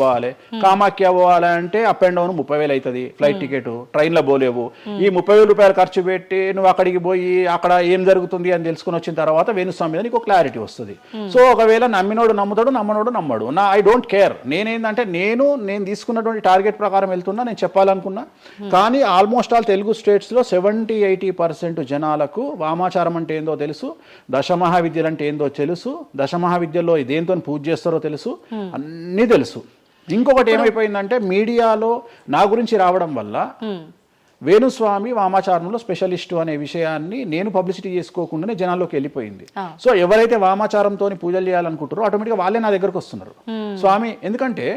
పోవాలి అంటే అప్ అండ్ డౌన్ 30,000 అవుతుంది. ఫ్లైట్ టికెట్, ట్రైన్లో పోలేవు. ఈ 30,000 రూపాయలు ఖర్చు పెట్టి నువ్వు అక్కడికి పోయి అక్కడ ఏం జరుగుతుంది అని తెలుసుకుని వచ్చిన తర్వాత వేణుస్వామి మీద నీకు క్లారిటీ వస్తుంది. సో ఒకవేళ నమ్మినోడు నమ్ముతాడు, నమ్మనోడు నమ్మడు. I don't care. నేనేంటంటే నేను తీసుకున్నటువంటి టార్గెట్ ప్రకారం వెళ్తున్నా, నేను చెప్పాలనుకున్నా. కానీ ఆల్మోస్ట్ ఆల్ తెలుగు స్టేట్స్లో 70-80% జనాలకు వామాచారం అంటే ఏందో తెలుసు, దశమహావిద్యలు అంటే ఏందో తెలుసు, దశమహావిద్యలో దేంతో పూజ చేస్తారో తెలుసు, అన్నీ తెలుసు. ఇంకొకటి ఏమైపోయిందంటే మీడియాలో నా గురించి రావడం వల్ల వేణుస్వామి వామాచారంలో స్పెషలిస్టు అనే విషయాన్ని నేను పబ్లిసిటీ చేసుకోకుండానే జనాల్లోకి వెళ్ళిపోయింది. సో ఎవరైతే వామాచారంతో పూజలు చేయాలనుకుంటారో ఆటోమేటిక్గా వాళ్ళే నా దగ్గరకు వస్తున్నారు. స్వామి, ఎందుకంటే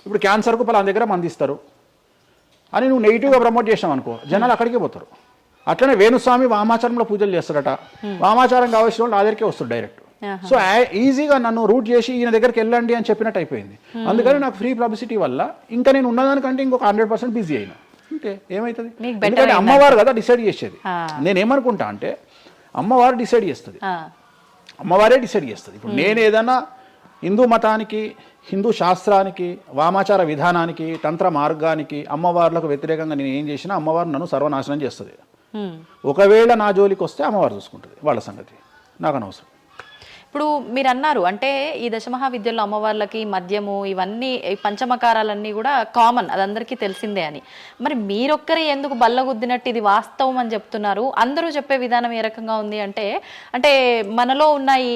ఇప్పుడు క్యాన్సర్కు పలానా దగ్గర మందిస్తారు అని నువ్వు నెగిటివ్గా ప్రమోట్ చేసావు అనుకో, జనాలు అక్కడికే పోతారు. అట్లనే వేణుస్వామి వామాచారంలో పూజలు చేస్తారట, వామాచారం కావాల్సిన వాళ్ళు నా దగ్గరికే వస్తారు డైరెక్ట్. సో ఈజీగా నన్ను రూట్ చేసి ఈయన దగ్గరికి వెళ్ళండి అని చెప్పినట్టు అయిపోయింది. అందుకని నాకు ఫ్రీ పబ్లిసిటీ వల్ల ఇంకా నేను ఉన్నదానికంటే ఇంకొక 100% బిజీ అయినా. అంటే ఏమవుతుంది? ఎందుకంటే అమ్మవారు కదా డిసైడ్ చేసేది. నేనేమనుకుంటా అంటే అమ్మవారు డిసైడ్ చేస్తుంది, అమ్మవారే డిసైడ్ చేస్తుంది. ఇప్పుడు నేను ఏదైనా హిందూ మతానికి, హిందూ శాస్త్రానికి, వామాచార విధానానికి, తంత్ర మార్గానికి, అమ్మవార్లకు వ్యతిరేకంగా నేను ఏం చేసినా అమ్మవారు నన్ను సర్వనాశనం చేస్తుంది. ఒకవేళ నా జోలికి వస్తే అమ్మవారు చూసుకుంటుంది, వాళ్ళ సంగతి నాకు అనవసరం. ఇప్పుడు మీరు అన్నారు అంటే ఈ దశమహావిద్యల్లో అమ్మవార్లకి మద్యము ఇవన్నీ పంచమకారాలన్నీ కూడా కామన్, అది అందరికీ తెలిసిందే అని. మరి మీరొక్కరే ఎందుకు బల్లగుద్దినట్టు ఇది వాస్తవం అని చెప్తున్నారు? అందరూ చెప్పే విధానం ఏ రకంగా ఉంది అంటే మనలో ఉన్న ఈ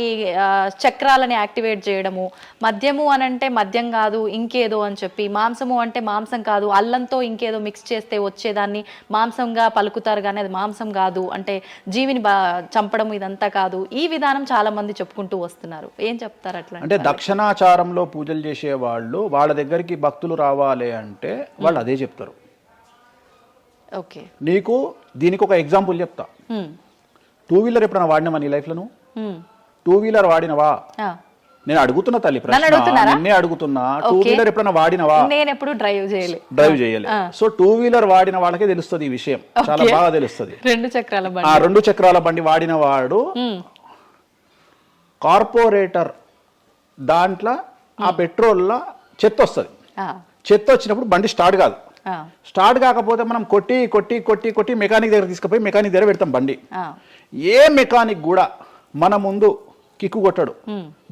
చక్రాలని యాక్టివేట్ చేయడము, మద్యము అని అంటే మద్యం కాదు ఇంకేదో అని చెప్పి, మాంసము అంటే మాంసం కాదు అల్లంతో ఇంకేదో మిక్స్ చేస్తే వచ్చేదాన్ని మాంసంగా పలుకుతారు కానీ అది మాంసం కాదు, అంటే జీవిని చంపడం ఇదంతా కాదు. ఈ విధానం చాలా మంది చెప్పుకుంటారు వస్తున్నారు. ఏం చెప్తారు అట్లా? అంటే దక్షిణాచారంలో పూజలు చేసే వాళ్ళు వాళ్ళ దగ్గరికి భక్తులు రావాలి అంటే వాళ్ళు అదే చెప్తారు. ఓకే, నీకు దీనికి ఒక ఎగ్జాంపుల్ చెప్తా. 2-వీలర్ ఎప్పుడైనా వాడినావా నీ లైఫ్ లో? నువ్వు 2-వీలర్ వాడినవా? నేను అడుగుతున్నా తల్లి, నిన్నే అడుగుతున్నా. 2-వీలర్ ఎప్పుడైనా వాడినవా? నేను ఎప్పుడు డ్రైవ్ చేయలే. సో 2-వీలర్ వాడిన వాళ్ళకే తెలుస్తుంది ఈ విషయం, చాలా బాగా తెలుస్తుంది. 2 చక్రాల బండి వాడిన వాడు కార్పొరేటర్ దాంట్లో ఆ పెట్రోల్లో చెత్త వస్తుంది. చెత్త వచ్చినప్పుడు బండి స్టార్ట్ కాదు, ఆ, స్టార్ట్ కాకపోతే మనం కొట్టి కొట్టి కొట్టి కొట్టి మెకానిక్ దగ్గర తీసుకుపోయి మెకానిక్ దగ్గర పెడతాం బండి. ఆ, ఏ మెకానిక్ కూడా మన ముందు కిక్కు కొట్టాడు.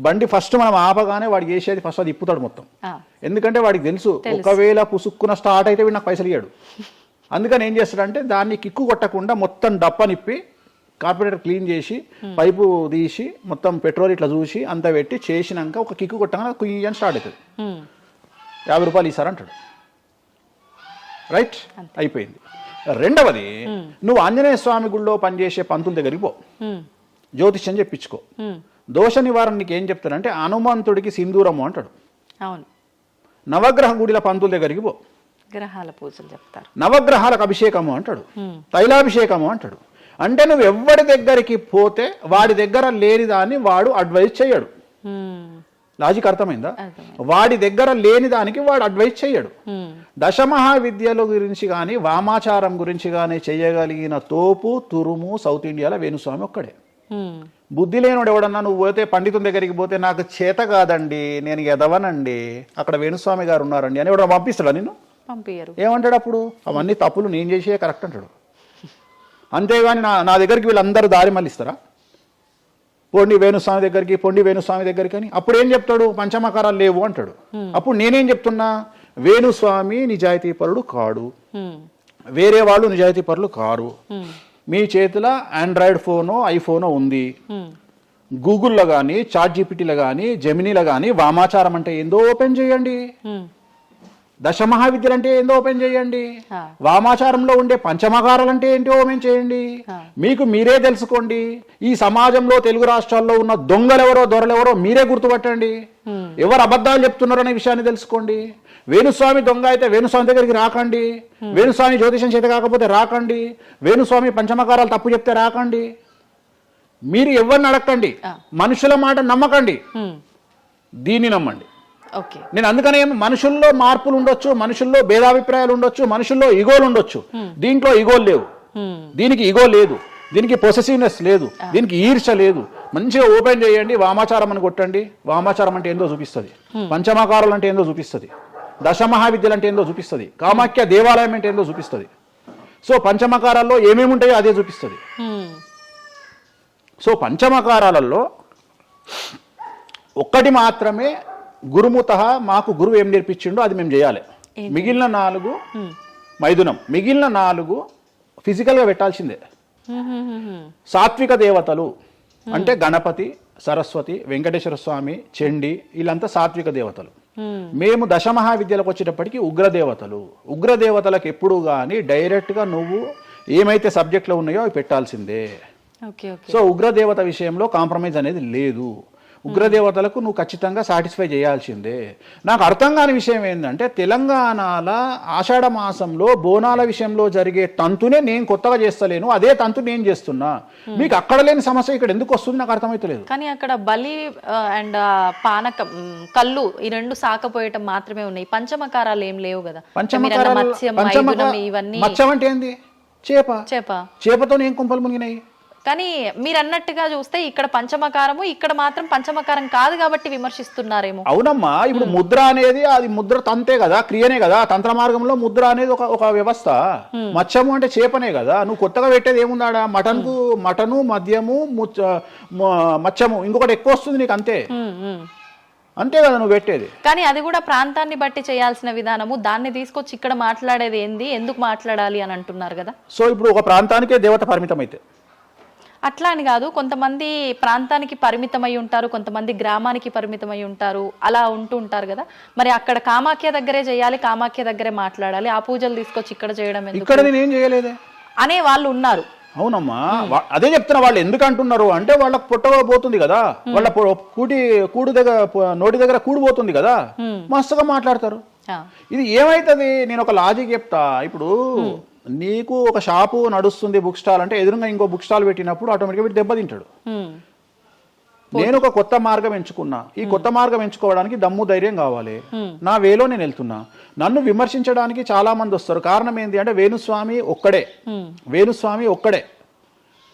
బండి ఫస్ట్ మనం ఆపగానే వాడు చేసేది ఫస్ట్ అది ఇప్పుతాడు మొత్తం. ఆ, ఎందుకంటే వాడికి తెలుసు ఒకవేళ పుసుక్కున స్టార్ట్ అయితే వీడు నాకు పైసలు ఇయ్యాడు. అందుకని ఏం చేస్తాడంటే దాన్ని కిక్కు కొట్టకుండా మొత్తం డప్పనిప్పి కార్పొరేటర్ క్లీన్ చేసి పైపు తీసి మొత్తం పెట్రోల్ ఇట్లా చూసి అంతా పెట్టి చేసినాక ఒక కిక్కు కొట్టగానే కుయ్యి అని స్టార్ట్ అవుతుంది. 50 రూపాయలు ఇస్తారంటాడు. రైట్, అయిపోయింది. రెండవది, నువ్వు ఆంజనేయ స్వామి గుళ్ళో పనిచేసే పంతుల దగ్గరికి పో, జ్యోతిష్యం చెప్పించుకో. దోష నివారణ నీకు ఏం చెప్తాడంటే హనుమంతుడికి సింధూరము అంటాడు. అవును, నవగ్రహ గుడిల పంతుల దగ్గరికి పో, గ్రహాల పూజలు చెప్తారు. నవగ్రహాలకు అభిషేకము అంటాడు, తైలాభిషేకము అంటాడు. అంటే నువ్వు ఎవరి దగ్గరికి పోతే వాడి దగ్గర లేని దాన్ని వాడు అడ్వైజ్ చేయడు. లాజిక్ అర్థమైందా? వాడి దగ్గర లేని దానికి వాడు అడ్వైజ్ చేయడు. దశమహావిద్యల గురించి కానీ వామాచారం గురించి కానీ చేయగలిగిన తోపు తురుము సౌత్ ఇండియాలో వేణుస్వామి ఒక్కడే. బుద్ధి లేనుడు ఎవడన్నా నువ్వు పోతే పండితుని దగ్గరికి పోతే నాకు చేత కాదండి, నేను ఎదవనండి, అక్కడ వేణుస్వామి గారు ఉన్నారండి అని ఎవడన్నా పంపిస్తాడా నిన్ను? పంపించరు. ఏమంటాడు అప్పుడు? అవన్నీ తప్పులు నేను చేసే కరెక్ట్ అంటాడు. అంతేగాని నా దగ్గరికి వీళ్ళందరూ దారి మళ్ళిస్తారా? పొండి వేణుస్వామి దగ్గరికి, పొండి వేణుస్వామి దగ్గరికి అని. అప్పుడు ఏం చెప్తాడు? పంచమకారాలు లేవు అంటాడు. అప్పుడు నేనేం చెప్తున్నా? వేణుస్వామి నిజాయితీ పరుడు కాడు, వేరే వాళ్ళు నిజాయితీ పరులు కారు. మీ చేతిలో ఆండ్రాయిడ్ ఫోనో ఐఫోనో ఉంది, గూగుల్లో కానీ చాట్ జీపీటీలో కానీ జెమినీలో కానీ వామాచారం అంటే ఏందో ఓపెన్ చేయండి, దశమహావిద్యలు అంటే ఏందో ఓపెన్ చేయండి, వామాచారంలో ఉండే పంచమకారాలు అంటే ఏంటో ఓపెన్ చేయండి. మీకు మీరే తెలుసుకోండి. ఈ సమాజంలో తెలుగు రాష్ట్రాల్లో ఉన్న దొంగలెవరో దొరలెవరో మీరే గుర్తుపట్టండి. ఎవరు అబద్ధాలు చెప్తున్నారో అనే విషయాన్ని తెలుసుకోండి. వేణుస్వామి దొంగ అయితే వేణుస్వామి దగ్గరికి రాకండి, వేణుస్వామి జ్యోతిషం చేత కాకపోతే రాకండి, వేణుస్వామి పంచమకారాలు తప్పు చెప్తే రాకండి. మీరు ఎవరిని అడగండి, మనుషుల మాట నమ్మకండి, దీన్ని నమ్మండి. నేను అందుకనే మనుషుల్లో మార్పులు ఉండొచ్చు, మనుషుల్లో భేదాభిప్రాయాలు ఉండొచ్చు, మనుషుల్లో ఈగోలు ఉండొచ్చు. దీంట్లో ఈగోలు లేవు, దీనికి ఈగో లేదు, దీనికి పొసెసివ్నెస్ లేదు, దీనికి ఈర్ష లేదు. మంచిగా ఓపెన్ చేయండి, వామాచారం అని కొట్టండి. వామాచారం అంటే ఏందో చూపిస్తుంది, పంచమకారాలు అంటే ఏందో చూపిస్తుంది, దశమహావిద్యలు అంటే ఏందో చూపిస్తుంది, కామాఖ్య దేవాలయం అంటే ఏందో చూపిస్తుంది. సో పంచమకారాల్లో ఏమేమి ఉంటాయో అదే చూపిస్తుంది. సో పంచమకారాలలో ఒక్కటి మాత్రమే గురుముత, మాకు గురువు ఏం నేర్పించిండో అది మేము చేయాలి. మిగిలిన 4 మైథునం, మిగిలిన 4 ఫిజికల్గా పెట్టాల్సిందే. సాత్విక దేవతలు అంటే గణపతి, సరస్వతి, వెంకటేశ్వర స్వామి, చండి, వీళ్ళంతా సాత్విక దేవతలు. మేము దశమహావిద్యలకు వచ్చేటప్పటికి ఉగ్రదేవతలు. ఉగ్రదేవతలకు ఎప్పుడు కానీ డైరెక్ట్గా నువ్వు ఏమైతే సబ్జెక్ట్లో ఉన్నాయో అవి పెట్టాల్సిందే. సో ఉగ్రదేవత విషయంలో కాంప్రమైజ్ అనేది లేదు. ఉగ్రదేవతలకు నువ్వు ఖచ్చితంగా సాటిస్ఫై చేయాల్సిందే. నాకు అర్థం కాని విషయం ఏంటంటే తెలంగాణలో ఆషాఢ మాసంలో బోనాల విషయంలో జరిగే తంతునే నేను కొత్తగా చేస్తలేను, అదే తంతు నేను చేస్తున్నా. మీకు అక్కడ లేని సమస్య ఇక్కడ ఎందుకు వస్తుంది నాకు అర్థమైతలేదు. కానీ అక్కడ బలి అండ్ పానకం, కళ్ళు, ఈ 2 సాకపోయటం మాత్రమే ఉన్నాయి. పంచమకారాలు ఏం లేవు కదా. మత్స్యం అంటే ఏంది? చేపతో ఏం కుంపలు మునిగినాయి. కానీ మీరు అన్నట్టుగా చూస్తే ఇక్కడ పంచమకారము, ఇక్కడ మాత్రం పంచమకారం కాదు కాబట్టి విమర్శిస్తున్నారేమో. అవునమ్మా, ఇప్పుడు ముద్ర అనేది అది ముద్ర తంతే కదా, క్రియనే కదా. తంత్ర మార్గంలో ముద్ర అనేది ఒక వ్యవస్థ. మత్స్యము అంటే చేపనే కదా. నువ్వు కొత్తగా పెట్టేది ఏముందాడా? మటను, మద్యము, మత్స్యము, ఇంకొకటి ఎక్కువ వస్తుంది నీకు, అంతే అంతే కదా నువ్వు పెట్టేది. కానీ అది కూడా ప్రాంతాన్ని బట్టి చేయాల్సిన విధానము. దాన్ని తీసుకొచ్చి ఇక్కడ మాట్లాడేది ఏంది, ఎందుకు మాట్లాడాలి అని అంటున్నారు కదా. సో ఇప్పుడు ఒక ప్రాంతానికే దేవత పరిమితం అయితే అట్లా అని కాదు, కొంతమంది ప్రాంతానికి పరిమితమై ఉంటారు, కొంతమంది గ్రామానికి పరిమితమై ఉంటారు, అలా ఉంటూ ఉంటారు కదా. మరి అక్కడ కామాఖ్య దగ్గరే చేయాలి, కామాఖ్య దగ్గరే మాట్లాడాలి, ఆ పూజలు తీసుకొచ్చి ఇక్కడ చేయడం ఇక్కడ నేనేం చేయలేదే అనే వాళ్ళు ఉన్నారు. అవునమ్మా, అదే చెప్తున్నా. వాళ్ళు ఎందుకు అంటున్నారు అంటే వాళ్ళకి పోతుంది కదా, వాళ్ళ కూడు దగ్గర నోటి దగ్గర కూడిపోతుంది కదా, మస్తుగా మాట్లాడతారు. ఇది ఏమైతుంది? నేను ఒక లాజిక్ చెప్తా. ఇప్పుడు నీకు ఒక షాపు నడుస్తుంది, బుక్ స్టాల్ అంటే ఎదురుగా ఇంకో బుక్ స్టాల్ పెట్టినప్పుడు ఆటోమేటిక్గా వీడు దెబ్బతింటాడు. నేను ఒక కొత్త మార్గం ఎంచుకున్నా, ఈ కొత్త మార్గం ఎంచుకోవడానికి దమ్ము ధైర్యం కావాలి. నా వేలో నేను వెళ్తున్నా. నన్ను విమర్శించడానికి చాలా మంది వస్తారు. కారణం ఏంటి అంటే వేణుస్వామి ఒక్కడే, వేణుస్వామి ఒక్కడే.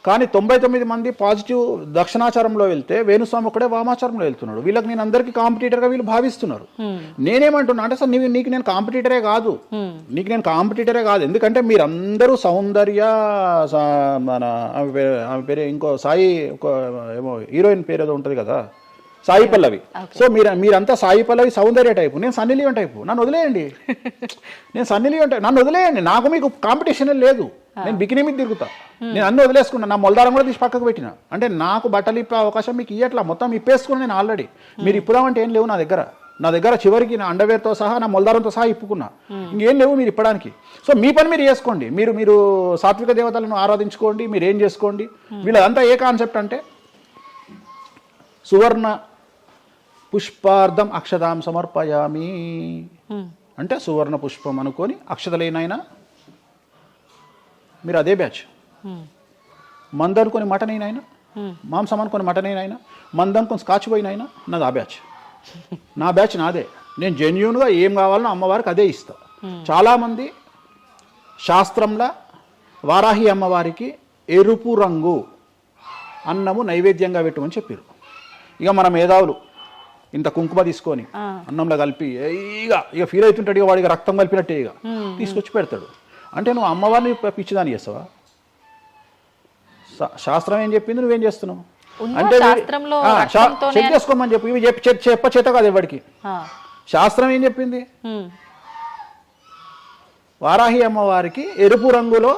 కానీ 99 మంది పాజిటివ్ దక్షిణాచారంలో వెళ్తే వేణుస్వామి ఒకడే వామాచారంలో వెళ్తున్నాడు. వీళ్ళకి నేను అందరికీ కాంపిటీటర్గా వీళ్ళు భావిస్తున్నారు. నేనేమంటున్నా అంటే సార్ నీకు నేను కాంపిటీటరే కాదు, ఎందుకంటే మీరందరూ సౌందర్య మన ఆమె పేరు ఇంకో సాయి ఏమో హీరోయిన్ పేరు ఏదో ఉంటుంది కదా, సాయి పల్లవి. సో మీరంతా సాయి పల్లవి సౌందర్య టైపు, నేను సన్నీ లియోన్ టైపు. నన్ను వదిలేయండి, నన్ను వదిలేయండి. నాకు మీకు కాంపిటీషన్ లేదు. నేను బికినీ మీద తిరుగుతా, నేను అన్ని వదిలేసుకున్నా. నా మొలదారం కూడా తీసి పక్కకు పెట్టిన. అంటే నాకు బట్టలు ఇప్పే అవకాశం మీకు ఇయ్యట్లా, మొత్తం ఇప్పేసుకున్నా నేను ఆల్రెడీ. మీరు ఇప్పుదామంటే ఏం లేవు నా దగ్గర చివరికి నా అండర్వేర్తో సహా నా మొలదారంతో సహా ఇప్పుకున్నా. ఇంకేం లేవు మీరు ఇప్పడానికి. సో మీ పని మీరు చేసుకోండి, మీరు సాత్విక దేవతలను ఆరాధించుకోండి, మీరు ఏం చేసుకోండి. వీళ్ళదంతా ఏ కాన్సెప్ట్ అంటే సువర్ణ పుష్పార్థం అక్షతాం సమర్పయామి అంటే సువర్ణ పుష్పం అనుకొని అక్షతలేనైనా మీరు అదే బ్యాచ్. మంద అనుకొని మటన్ అయినా, మాంసం అనుకొని మటన్ అయినా, మంద అనుకొని స్కాచ్ పోయినైనా నాది ఆ బ్యాచ్. నా బ్యాచ్ నాదే. నేను జెన్యూన్గా ఏం కావాలనో అమ్మవారికి అదే ఇస్తా. చాలామంది శాస్త్రంలో వారాహి అమ్మవారికి ఎరుపు రంగు అన్నము నైవేద్యంగా పెట్టమని చెప్పారు. ఇక మన మేధావులు ఇంత కుంకుమ తీసుకొని అన్నంలో కలిపి ఇక ఫీల్ అవుతుంటాడు, ఇక వాడికి రక్తం కలిపినట్టే ఇక తీసుకొచ్చి పెడతాడు. అంటే నువ్వు అమ్మవారిని పిచ్చిదాన్ని చేస్తావా? శాస్త్రం ఏం చెప్పింది, నువ్వేం చేస్తున్నావు అంటే చెక్ చేసుకోమని చెప్పి ఇవి చెప్ప చేత కాదు ఎవరికి. శాస్త్రం ఏం చెప్పింది, వారాహి అమ్మవారికి ఎరుపు రంగులో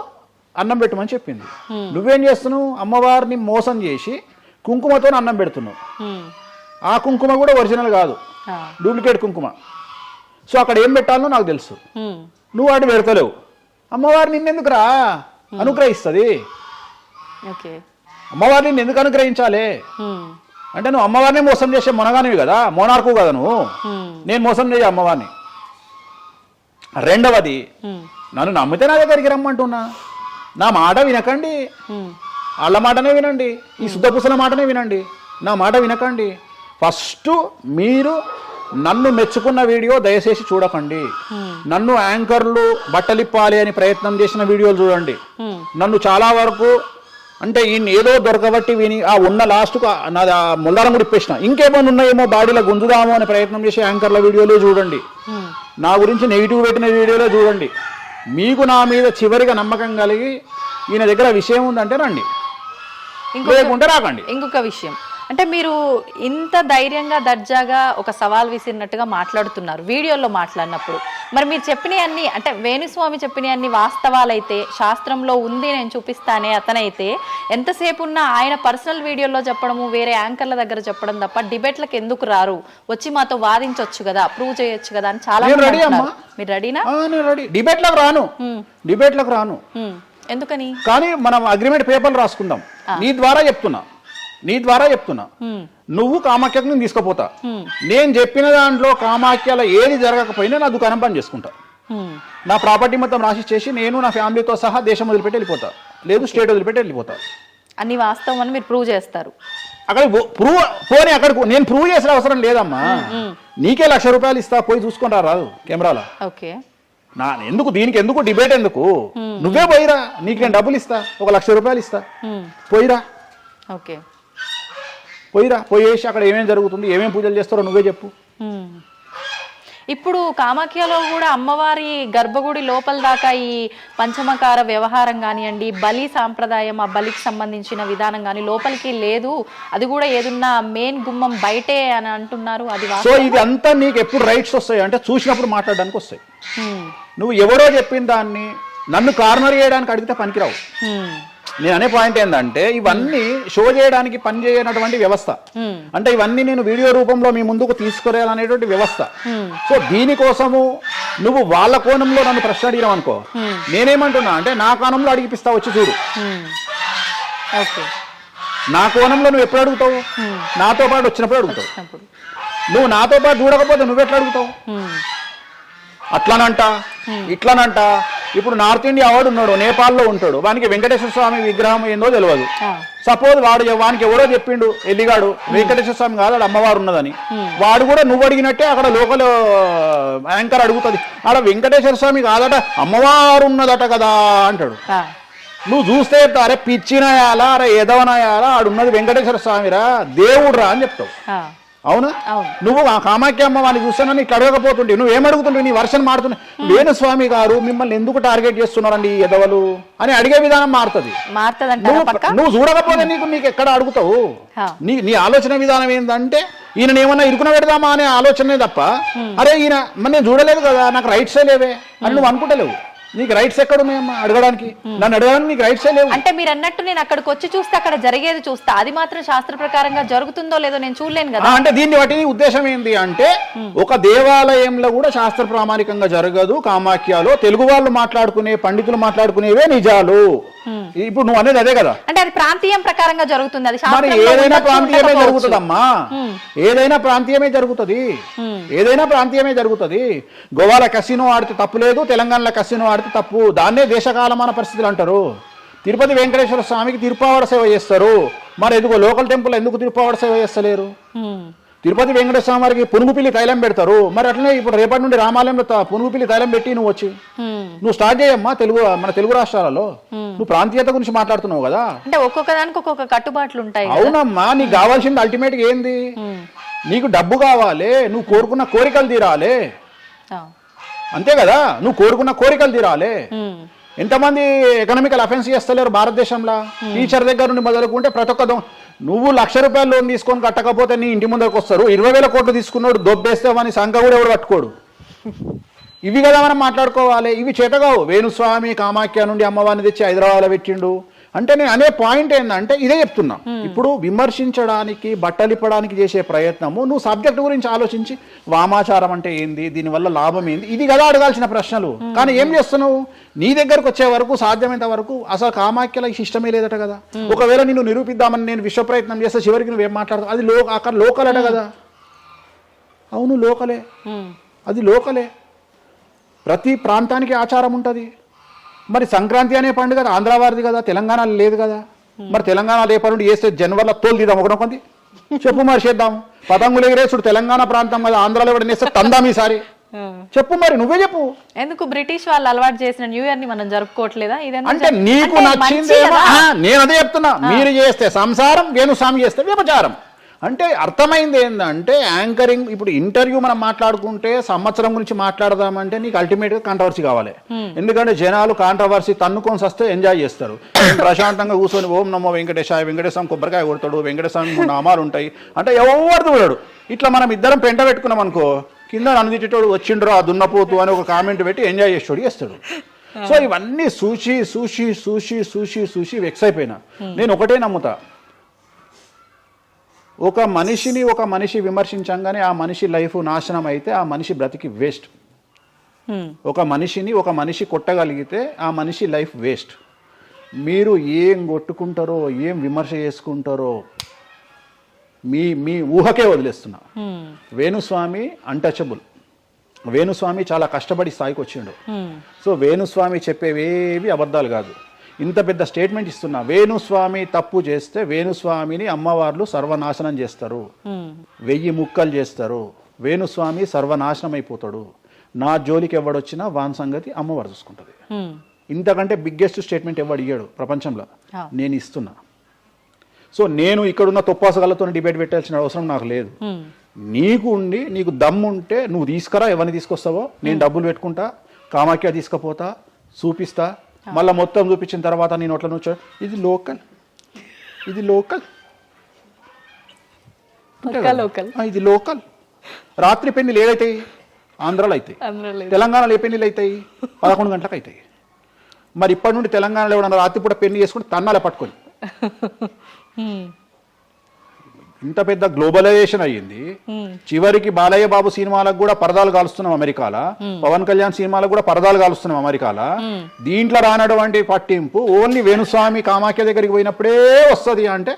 అన్నం పెట్టమని చెప్పింది. నువ్వేం చేస్తున్నావు, అమ్మవారిని మోసం చేసి కుంకుమతో అన్నం పెడుతున్నావు. ఆ కుంకుమ కూడా ఒరిజినల్ కాదు, డూప్లికేట్ కుంకుమ. సో అక్కడ ఏం పెట్టాలనో నాకు తెలుసు, నువ్వు వాటి పెడతలేవు. అమ్మవారు నిన్నెందుకు రా అనుగ్రహిస్తుంది, అమ్మవారిని నిన్ను ఎందుకు అనుగ్రహించాలి అంటే నువ్వు అమ్మవారిని మోసం చేసే మొనగానివి కదా, మోనార్కు కదా నువ్వు. నేను మోసం చేయ అమ్మవారిని. రెండవది, నన్ను నమ్మితే నా దగ్గరికి రమ్మంటున్నా. నా మాట వినకండి, వాళ్ళ మాటనే వినండి, ఈ శుద్ధపూసల మాటనే వినండి, నా మాట వినకండి. ఫస్ట్ మీరు నన్ను మెచ్చుకున్న వీడియో దయచేసి చూడకండి. నన్ను యాంకర్లు బట్టలిప్పాలి అని ప్రయత్నం చేసిన వీడియోలు చూడండి. నన్ను చాలా వరకు అంటే ఈయన ఏదో దొరకబట్టి విని ఆ ఉన్న లాస్ట్కు నాది ఆ ముల్లారం కూడా ఇప్పేసిన, ఇంకేమైనా ఉన్నాయేమో బాడీలో గుంజుదామో అని ప్రయత్నం చేసే యాంకర్ల వీడియోలే చూడండి. నా గురించి నెగిటివ్ పెట్టిన వీడియోలే చూడండి. మీకు నా మీద చివరిగా నమ్మకం కలిగి ఈయన దగ్గర విషయం ఉందంటే రండి, లేకుంటే రాకండి. ఇంకొక విషయం అంటే మీరు ఇంత ధైర్యంగా దర్జాగా ఒక సవాల్ విసిరినట్టుగా మాట్లాడుతున్నారు వీడియోలో మాట్లాడినప్పుడు. మరి మీరు చెప్పినవన్నీ అంటే వేణుస్వామి చెప్పినవన్నీ వాస్తవాలైతే, శాస్త్రంలో ఉంది నేను చూపిస్తానే అతనైతే, ఎంతసేపు ఉన్నా ఆయన పర్సనల్ వీడియోలో చెప్పడము, వేరే యాంకర్ల దగ్గర చెప్పడం తప్ప డిబేట్లకు ఎందుకు రారు, వచ్చి మాతో వాదించవచ్చు కదా, ప్రూవ్ చేయొచ్చు కదా అని చాలా మంది అంటున్నారు. మీరు రెడీనా? డిబేట్లకు రాను. ఎందుకని? కానీ మనం అగ్రిమెంట్ పేపర్లు రాసుకుందాం. నీ ద్వారా చెప్తున్నా నువ్వు కామాఖ్యకు నేను తీసుకుపోతా. నేను చెప్పిన దాంట్లో కామాఖ్యలో ఏది జరగకపోయినా నా దుకాణం పని చేసుకుంటా. నా ప్రాపర్టీ మొత్తం రాసి చేసి నేను నా ఫ్యామిలీతో సహా దేశం వదిలిపెట్టి వెళ్ళిపోతా, లేదు స్టేట్ వదిలిపెట్టి వెళ్ళిపోతా. అన్ని వాస్తవం అని మీరు ప్రూవ్ చేస్తారు. అక్కడ అక్కడికి నేను ప్రూవ్ చేసిన అవసరం లేదమ్మా. నీకే ₹1,00,000 ఇస్తా, పోయి చూసుకొని రాదు కెమెరాలో. ఓకే, దీనికి ఎందుకు డిబేట్ ఎందుకు? నువ్వే పోయిరా, నీకు నేను డబ్బులు ఇస్తా, ₹1,00,000 ఇస్తా, పోయిరా. ఓకే, పోయేసి అక్కడ ఏమేమి జరుగుతుంది, ఏమేమి పూజలు చేస్తారో నువ్వే చెప్పు. ఇప్పుడు కామాఖ్యలో కూడా అమ్మవారి గర్భగుడి లోపల దాకా ఈ పంచమకార వ్యవహారం కానివ్వండి, బలి సాంప్రదాయం, ఆ బలికి సంబంధించిన విధానం కానీ లోపలికి లేదు, అది కూడా ఏదున్నా మెయిన్ గుమ్మం బయటే అని అంటున్నారు. అది సో ఇది అంతా నీకు ఎప్పుడు రైట్స్ వస్తాయి అంటే చూసినప్పుడు మాట్లాడడానికి వస్తాయి. నువ్వు ఎవరో చెప్పిన దాన్ని నన్ను కార్నర్ చేయడానికి అడిగితే పనికిరావు. నేను అనే పాయింట్ ఏంటంటే ఇవన్నీ షో చేయడానికి పని చేయనటువంటి వ్యవస్థ. అంటే ఇవన్నీ నేను వీడియో రూపంలో మీ ముందుకు తీసుకురాలనేటువంటి వ్యవస్థ. సో దీనికోసము నువ్వు వాళ్ళ కోణంలో నన్ను ప్రశ్న అడిగినావు అనుకో, నేనేమంటున్నా అంటే నా కోణంలో అడిగిపిస్తా, వచ్చి చూడు. నా కోణంలో నువ్వు ఎప్పుడు అడుగుతావు? నాతో పాటు వచ్చినప్పుడు అడుగుతావు. నువ్వు నాతో పాటు చూడకపోతే నువ్వెట్లా అడుగుతావు? అట్లనంట ఇట్లనంట. ఇప్పుడు నార్త్ ఇండియా వాడు ఉన్నాడు, నేపాల్లో ఉంటాడు, వానికి వెంకటేశ్వర స్వామి విగ్రహం ఏందో తెలియదు. సపోజ్ వానికి ఎవరో చెప్పిండు ఎల్లిగాడు వెంకటేశ్వర స్వామి కాదు ఆడ అమ్మవారు ఉన్నదని, వాడు కూడా నువ్వు అడిగినట్టే అక్కడ లోకల్ యాంకర్ అడుగుతుంది, ఆడ వెంకటేశ్వర స్వామి కాదట అమ్మవారు ఉన్నదట కదా అంటాడు. నువ్వు చూస్తే చెప్తావు, అరే పిచ్చినాయాలా, అరే ఎదవనాయాలా, ఆడున్నది వెంకటేశ్వర స్వామిరా, దేవుడురా అని చెప్తావు. ఆ, అవునా? అవును. నువ్వు ఆ కామాఖ్య అమ్మ వాడిని చూస్తున్నా నీకు అడగకపోతుంటే నువ్వేం అడుగుతుంటే నీ వర్షన్ మారుతున్నావు. వేణుస్వామి గారు మిమ్మల్ని ఎందుకు టార్గెట్ చేస్తున్నారండి ఈ ఎదవలు అని అడిగే విధానం మారుతుంది. మారుతుందంటారా పక్క? నువ్వు చూడకపోతే నీకు ఎక్కడ అడుగుతావు. హా. నీ ఆలోచన విధానం ఏంటంటే ఈయన ఏమన్నా ఇరుకున పెడదామా అనే ఆలోచనే తప్ప, అరే ఈయన మరి నేను చూడలేదు కదా, నాకు రైట్సే లేవే అని నువ్వు అనుకుంటలేవు. నీకు రైట్స్ ఎక్కడ ఉన్నాయమ్మా అడగడానికి? నన్ను అడగడానికి నీకు రైట్సే లేవు. అంటే మీరు అన్నట్టు నేను అక్కడికి వచ్చి చూస్తే అక్కడ జరిగేది చూస్తా, అది మాత్రం శాస్త్ర ప్రకారంగా జరుగుతుందో లేదో నేను చూడలేను కదా. అంటే దీన్ని బట్టి నీ ఉద్దేశం ఏంటి అంటే, ఒక దేవాలయంలో కూడా శాస్త్ర ప్రామాణికంగా జరగదు. కామాఖ్యలో తెలుగు వాళ్ళు మాట్లాడుకునే, పండితులు మాట్లాడుకునేవే నిజాలు. ఇప్పుడు నువ్వు అనేది అదే కదా. అంటే అది ప్రాంతీయం ప్రకారంగా జరుగుతుంది, అది మరి శాస్త్రంలో ఏదైనా ఉండొచ్చు, ప్రాంతీయమే ఉండకపోవచ్చు. జరుగుతుందమ్మా, ఏదైనా ప్రాంతీయమే జరుగుతుంది, ఏదైనా ప్రాంతీయమే జరుగుతుంది. గోవాల కసినో ఆడితే తప్పు లేదు, తెలంగాణలో కసినో ఆడితే తప్పు. దాన్నే దేశకాలమాన పరిస్థితులు అంటారు. తిరుపతి వెంకటేశ్వర స్వామికి తిరుపావడ సేవ చేస్తారు, మరి ఎందుకో లోకల్ టెంపుల్ ఎందుకు తిరుపావడ సేవ చేస్తలేరు? తిరుపతి వెంకటేశ్వర స్వామి వారికి పునుగుపిల్లి తైలం పెడతారు, మరి అట్లనే ఇప్పుడు రేపటి నుండి రామాలయంలో పునుగుపిల్లి తైలం పెట్టి నువ్వు వచ్చి నువ్వు స్టార్ట్ చేయమ్మా. మన తెలుగు రాష్ట్రాలలో నువ్వు ప్రాంతీయత గురించి మాట్లాడుతున్నావు కదా. అంటే ఒక్కొక్క దానికి ఒక్కొక్క కట్టుబాట్లు ఉంటాయి కదా. అవునమ్మా, నీకు కావాల్సింది అల్టిమేట్ గా ఏంది? నీకు డబ్బు కావాలి, నువ్వు కోరుకున్న కోరికలు తీరాలి, ఆ. అంతే కదా. నువ్వు కోరుకున్న కోరికలు తీరాలి. ఎంతమంది ఎకనామికల్ అఫెన్స్ చేస్తలేరు భారతదేశంలో? టీచర్ దగ్గర నుండి మొదలుకుంటే ప్రతి ఒక్క నువ్వు ₹1,00,000 లోన్ తీసుకొని కట్టకపోతే నీ ఇంటి ముందరకు వస్తారు. 20,000 కోట్లు తీసుకున్నాడు దొబ్బేస్తామని సంఖ కూడా ఎవడు పట్టుకోడు. ఇవి కదా మనం మాట్లాడుకోవాలి. ఇవి చేతగావు. వేణుస్వామి కామాఖ్య నుండి అమ్మవారిని తెచ్చి హైదరాబాద్లో పెట్టిండు అంటే నేను అనే పాయింట్ ఏంటంటే ఇదే చెప్తున్నా. ఇప్పుడు విమర్శించడానికి, బట్టలిప్పడానికి చేసే ప్రయత్నము, నువ్వు సబ్జెక్ట్ గురించి ఆలోచించి వామాచారం అంటే ఏంది, దీనివల్ల లాభం ఏంది, ఇది కదా అడగాల్సిన ప్రశ్నలు. కానీ ఏం చేస్తున్నావు? నీ దగ్గరకు వచ్చే వరకు సాధ్యమైనంత వరకు అసలు కామాఖ్యలో ఇష్టమే లేదట కదా. ఒకవేళ నిన్ను నిరూపిద్దామని నేను విశ్వ ప్రయత్నం చేస్తే చివరికి నువ్వేం మాట్లాడతావు? అది అక్కడ లోకల్ అట కదా. అవును లోకలే, అది లోకలే. ప్రతి ప్రాంతానికి ఆచారం ఉంటుంది. మరి సంక్రాంతి అనే పండుగ ఆంధ్ర వారిది కదా, తెలంగాణలో లేదు కదా. మరి తెలంగాణ రేపటి నుండి వేస్తే జనవరిలో తోలు తీద్దాం ఒకటి చెప్పు, మరి చేద్దాం. పతంగులు ఎగిరేసుడు తెలంగాణ ప్రాంతం కదా, ఆంధ్రాలో ఎవడని వేస్తే తందాం ఈసారి చెప్పు, మరి నువ్వే చెప్పు. ఎందుకు బ్రిటిష్ వాళ్ళు అలవాటు చేసిన న్యూ ఇయర్ ని మనం జరుపుకోవట్లేదా? అంటే నీకు నచ్చింది. నేను అదే చెప్తున్నా, మీరు చేస్తే సంసారం, వేణుస్వామి చేస్తే వ్యభిచారం. అంటే అర్థమైంది ఏంటంటే యాంకరింగ్. ఇప్పుడు ఇంటర్వ్యూ మనం మాట్లాడుకుంటే సంవత్సరం గురించి మాట్లాడదామంటే నీకు అల్టిమేట్గా కాంట్రవర్సీ కావాలి. ఎందుకంటే జనాలు కాంట్రవర్సీ తన్నుకొని వస్తే ఎంజాయ్ చేస్తారు. ప్రశాంతంగా కూర్చొని ఓం నమో వెంకటేశాయ, వెంకటేశ్వరం కొబ్బరికాయ కొడతాడు, వెంకటేశ్వరం 3 నామాలు ఉంటాయి అంటే ఎవరు చూడడు. ఇట్లా మనం ఇద్దరం పెంట పెట్టుకున్నాం అనుకో, కింద నన్ను వచ్చిండ్రో ఆ దున్నపోతు అని ఒక కామెంట్ పెట్టి ఎంజాయ్ చేస్తాడు చేస్తాడు. సో ఇవన్నీ చూసి చూసి చూసి చూసి చూసి వెక్స్ అయిపోయినా. నేను ఒకటే నమ్ముతా, ఒక మనిషి విమర్శించంగానే ఆ మనిషి లైఫ్ నాశనం అయితే ఆ మనిషి బ్రతికి వేస్ట్. ఒక మనిషి కొట్టగలిగితే ఆ మనిషి లైఫ్ వేస్ట్. మీరు ఏం కొట్టుకుంటారో, ఏం విమర్శ చేసుకుంటారో మీ ఊహకే వదిలేస్తున్నా. వేణుస్వామి అన్టచబుల్. వేణుస్వామి చాలా కష్టపడి స్థాయికి వచ్చిండు. సో వేణుస్వామి చెప్పేవేవి అబద్ధాలు కాదు. ఇంత పెద్ద స్టేట్మెంట్ ఇస్తున్నా. వేణుస్వామి తప్పు చేస్తే వేణుస్వామిని అమ్మవార్లు సర్వనాశనం చేస్తారు, 1000 ముక్కలు చేస్తారు. వేణుస్వామి సర్వనాశనం అయిపోతాడు. నా జోలికి ఎవడొచ్చినా వాన్ సంగతి అమ్మవారు చూసుకుంటుంది. ఇంతకంటే బిగ్గెస్ట్ స్టేట్మెంట్ ఎవడు ఇయ్యాడు ప్రపంచంలో, నేను ఇస్తున్నా. సో నేను ఇక్కడున్న తొప్పాసగాళ్ళతో డిబేట్ పెట్టాల్సిన అవసరం నాకు లేదు. నీకు దమ్ముంటే నువ్వు తీసుకురా, ఎవరిని తీసుకొస్తావో నేను డబ్బులు పెట్టుకుంటా, కామాఖ్య తీసుకుపోతా, చూపిస్తా. మళ్ళీ మొత్తం చూపించిన తర్వాత నేను అట్లా నుంచి ఇది లోకల్ ఇది లోకల్. రాత్రి పెళ్లిలు ఏదైతాయి ఆంధ్రాలో అవుతాయి, తెలంగాణలో ఏ పెళ్లిలు అవుతాయి 11 గంటలకు అవుతాయి. మరి ఇప్పటి నుండి తెలంగాణలో ఎవడన్నా రాత్రి పూట పెళ్లి చేసుకుని తన్నాలే పట్టుకొని. ఇంత పెద్ద గ్లోబలైజేషన్ అయ్యింది. చివరికి బాలయ్య బాబు సినిమాలకు కూడా పరదాలు కాలుస్తున్నాం అమెరికాలో, పవన్ కళ్యాణ్ సినిమాలకు కూడా పరదాలు కాలుస్తున్నాం అమెరికాలో. దీంట్లో రానటువంటి పట్టింపు ఓన్లీ వేణుస్వామి కామాఖ్య దగ్గరికి పోయినప్పుడే వస్తుంది అంటే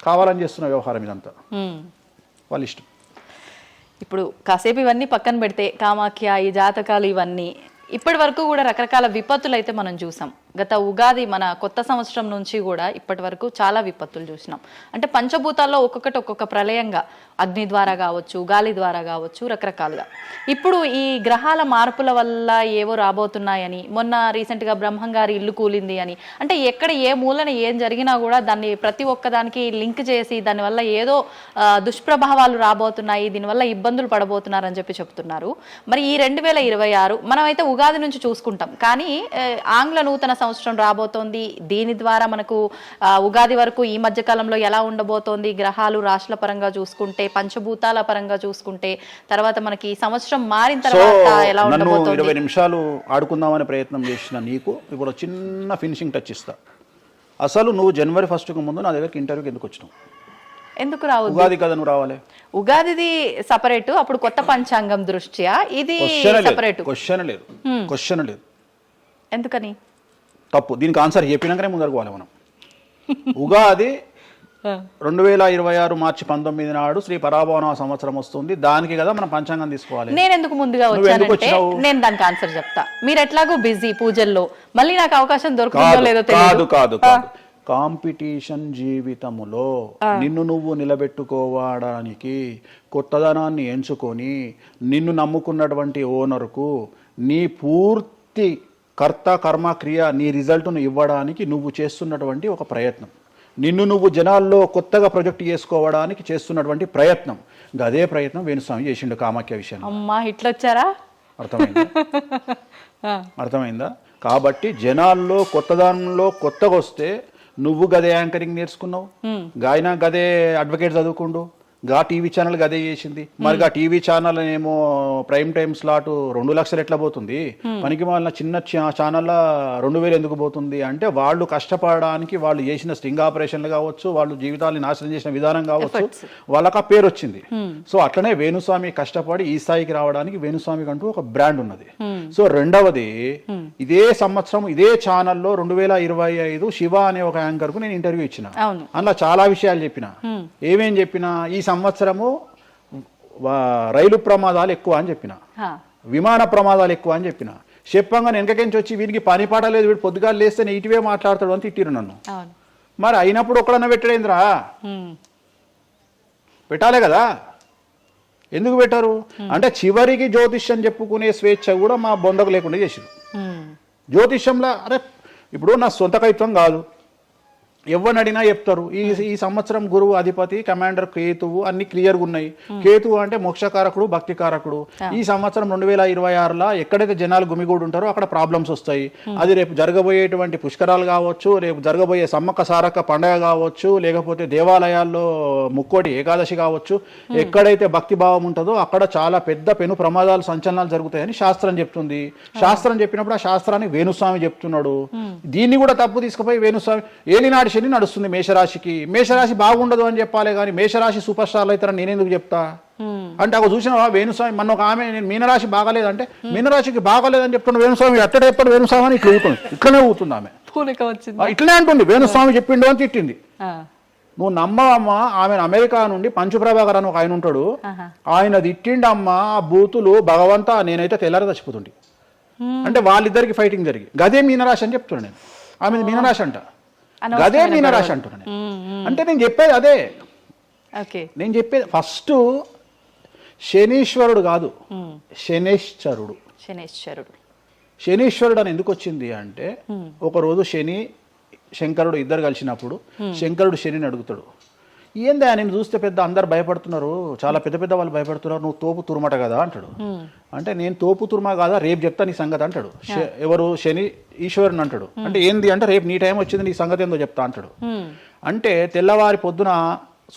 కావాలని చేస్తున్న వ్యవహారం ఇదంతా వాళ్ళ ఇష్టం. ఇప్పుడు కాసేపు ఇవన్నీ పక్కన పెడితే కామాఖ్య, ఈ జాతకాలు ఇవన్నీ ఇప్పటి వరకు కూడా రకరకాల విపత్తులు అయితే మనం చూసాం. గత ఉగాది మన కొత్త సంవత్సరం నుంచి కూడా ఇప్పటి వరకు చాలా విపత్తులు చూసినాం. అంటే పంచభూతాల్లో ఒక్కొక్కటి ఒక్కొక్క ప్రళయంగా, అగ్ని ద్వారా కావచ్చు, గాలి ద్వారా కావచ్చు, రకరకాలుగా. ఇప్పుడు ఈ గ్రహాల మార్పుల వల్ల ఏవో రాబోతున్నాయని, మొన్న రీసెంట్గా బ్రహ్మంగారి ఇల్లు కూలింది అని, అంటే ఎక్కడ ఏ మూలన ఏం జరిగినా కూడా దాన్ని ప్రతి ఒక్కదానికి లింక్ చేసి దానివల్ల ఏదో దుష్ప్రభావాలు రాబోతున్నాయి, దీనివల్ల ఇబ్బందులు పడబోతున్నారని చెప్పి చెప్తున్నారు. మరి ఈ 2026 మనమైతే ఉగాది నుంచి చూసుకుంటాం, కానీ ఆంగ్ల నూతన సంవత్సరం రాబోతోంది. దీని ద్వారా మనకు ఉగాది వరకు ఈ మధ్య కాలంలో ఎలా ఉండబోతోంది, గ్రహాలు రాశుల పరంగా చూసుకుంటే, పంచభూతాల పరంగా చూసుకుంటే, తర్వాత మనకి సంవత్సరం మారిన తర్వాత ఎలా ఉండబోతోంది. 20 నిమిషాలు ఆడుకుందామనే ప్రయత్నం చేసిన నీకు ఇప్పుడు చిన్న ఫినిషింగ్ టచ్ ఇస్తా. అసలు నువ్వు జనవరి 1కు ముందు నా దగ్గరికి ఇంటర్వ్యూకి ఎందుకు వచ్చినావు? ఎందుకు రావు? ఉగాది కదా నువ్వు రావాలి. ఉగాదిది సపరేట్, అప్పుడు కొత్త పంచాంగం దృష్ట్యా ఇది సపరేట్. క్వశ్చన్ లేదు. ఎందుకని? తప్పు. దీనికి ఆన్సర్ చెప్పినాకనే ముందరకు పోవాలి మనం. ఉగాది 2026 మార్చి 19 నాడు శ్రీ పరాభవన సంవత్సరం వస్తుంది. దానికి కదా మనం పంచాంగం తీసుకోవాలి. నేను ఎందుకు ముందుగా వచ్చానంటే నేను దానికి ఆన్సర్ చెప్తా. మీరు ఎట్లాగో బిజీ పూజల్లో, మళ్ళీ నాకు అవకాశం దొరుకుతుందో లేదో తెలియదు. కాదు కాంపిటీషన్ జీవితములో నిన్ను నువ్వు నిలబెట్టుకోవడానికి కొత్తదనాన్ని ఎంచుకొని నిన్ను నమ్ముకున్నటువంటి ఓనర్కు నీ పూర్తి కర్త కర్మ క్రియ నీ రిజల్ట్ను ఇవ్వడానికి నువ్వు చేస్తున్నటువంటి ఒక ప్రయత్నం, నిన్ను నువ్వు జనాల్లో కొత్తగా ప్రొజెక్ట్ చేసుకోవడానికి చేస్తున్నటువంటి ప్రయత్నం. అదే ప్రయత్నం వేణుస్వామి చేసిండు కామాఖ్య విషయం. అమ్మా ఇట్లొచ్చారా? అర్థమైందా? కాబట్టి జనాల్లో కొత్తదానంలో కొత్తగా వస్తే నువ్వు గదే యాంకరింగ్ నేర్చుకున్నావు, గాయన గదే అడ్వకేట్ చదువుకుండు, గా టీవీ ఛానల్ గదే చేసింది. మరి గా టీవీ ఛానల్ ఏమో ప్రైమ్ టైమ్ స్లాట్ 2 లక్షలు ఎట్లా పోతుంది? పనికి వాళ్ళ చిన్న ఛానల్ 2000 ఎందుకు పోతుంది అంటే వాళ్ళు కష్టపడడానికి, వాళ్ళు చేసిన స్టింగ్ ఆపరేషన్లు కావచ్చు, వాళ్ళు జీవితాన్ని నాశనం చేసిన విధానం కావచ్చు, వాళ్ళకి ఆ పేరు వచ్చింది. సో అట్లనే వేణుస్వామి కష్టపడి ఈ స్థాయికి రావడానికి వేణుస్వామికి అంటూ ఒక బ్రాండ్ ఉన్నది. సో రెండవది, ఇదే సంవత్సరం ఇదే ఛానల్లో 2025 శివ అనే ఒక యాంకర్ కు నేను ఇంటర్వ్యూ ఇచ్చిన. అందులో చాలా విషయాలు చెప్పిన. ఏమేం చెప్పినా, ఈ సంవత్సరము రైలు ప్రమాదాలు ఎక్కువ అని చెప్పిన, విమాన ప్రమాదాలు ఎక్కువ అని చెప్పిన. చెప్పంగా వెనకకించి వచ్చి వీరికి పని పాట లేదు, వీడు పొద్దుగా లేస్తే నెగిటివే మాట్లాడతాడు అని తిట్టిరు నన్ను. మరి అయినప్పుడు ఒక్కడన్నా పెట్టడేంద్రా? పెట్టాలే కదా. ఎందుకు పెట్టారు అంటే చివరికి జ్యోతిష్యం చెప్పుకునే స్వేచ్ఛ కూడా మా బొందకు లేకుండా చేసిరు. జ్యోతిష్యంలో అరే ఇప్పుడు నా సొంత కవిత్వం కాదు, ఎవరిని అడిగినా చెప్తారు. ఈ సంవత్సరం గురువు అధిపతి కమాండర్ కేతువు అన్ని క్లియర్గా ఉన్నాయి. కేతువు అంటే మోక్షకారకుడు, భక్తికారకుడు. ఈ సంవత్సరం 2026లో ఎక్కడైతే జనాలు గుమిగూడు ఉంటారో అక్కడ ప్రాబ్లమ్స్ వస్తాయి. అది రేపు జరగబోయేటువంటి పుష్కరాలు కావచ్చు, రేపు జరగబోయే సమ్మక్క సారక్క పండగ కావచ్చు, లేకపోతే దేవాలయాల్లో ముక్కోటి ఏకాదశి కావచ్చు, ఎక్కడైతే భక్తి భావం ఉంటుందో అక్కడ చాలా పెద్ద పెను ప్రమాదాలు, సంచలనాలు జరుగుతాయని శాస్త్రం చెప్తుంది. శాస్త్రం చెప్పినప్పుడు ఆ శాస్త్రాన్ని వేణుస్వామి చెప్తున్నాడు. దీన్ని కూడా తప్పు తీసుకుపోయి వేణుస్వామి ఏలినాడు శని నడుస్తుంది మేషరాశికి, మేషరాశి బాగుండదు అని చెప్పాలి కానీ మేషరాశి సూపర్ స్టార్లు అవుతారని నేనెందుకు చెప్తా అంటే, ఒక చూసినావా వేణుస్వామి మన ఒక ఆమె నేను మీనరాశి బాగాలేదంటే మీనరాశికి బాగాలేదని చెప్తున్నా వేణుస్వామి ఎక్కడ చెప్పాడు వేణుస్వామి అని ఇట్లనే ఊతుంది ఆమె, ఇట్లనే అంటుంది వేణుస్వామి చెప్పిండు అని తిట్టింది. నువ్వు నమ్మవమ్మా, ఆమె అమెరికా నుండి పంచు ప్రభాకర్ అని ఒక ఆయన ఉంటాడు, ఆయన తిట్టిండమ్మా ఆ బూతులు భగవంతా నేనైతే తెల్లారి చచ్చిపోతుండే. అంటే వాళ్ళిద్దరికి ఫైటింగ్ జరిగి గదే మీనరాశి అని చెప్తున్నా నేను. ఆమె మీనరాశి అంట, గదే మీనరాశి అంటున్నా నేను. అంటే నేను చెప్పేది అదే. నేను చెప్పేది ఫస్ట్ శనీశ్వరుడు కాదు, శనేశ్వరుడు. శనీశ్వరుడు అని ఎందుకు వచ్చింది అంటే, ఒకరోజు శని శంకరుడు ఇద్దరు కలిసినప్పుడు శంకరుడు శనిని అడుగుతాడు, ఏందా నేను చూస్తే పెద్ద అందరు భయపడుతున్నారు, చాలా పెద్ద పెద్ద వాళ్ళు భయపడుతున్నారు, నువ్వు తోపు తురుమట కదా అంటాడు. అంటే నేను తోపు తురుమా కాదా, రేపు చెప్తా నీ సంగతి అంటాడు. ఎవరు? శని ఈశ్వరుని అంటాడు. అంటే ఏంది అంటే, రేపు నీ టైం వచ్చింది, నీ సంగతి ఏందో చెప్తా అంటాడు. అంటే తెల్లవారి పొద్దున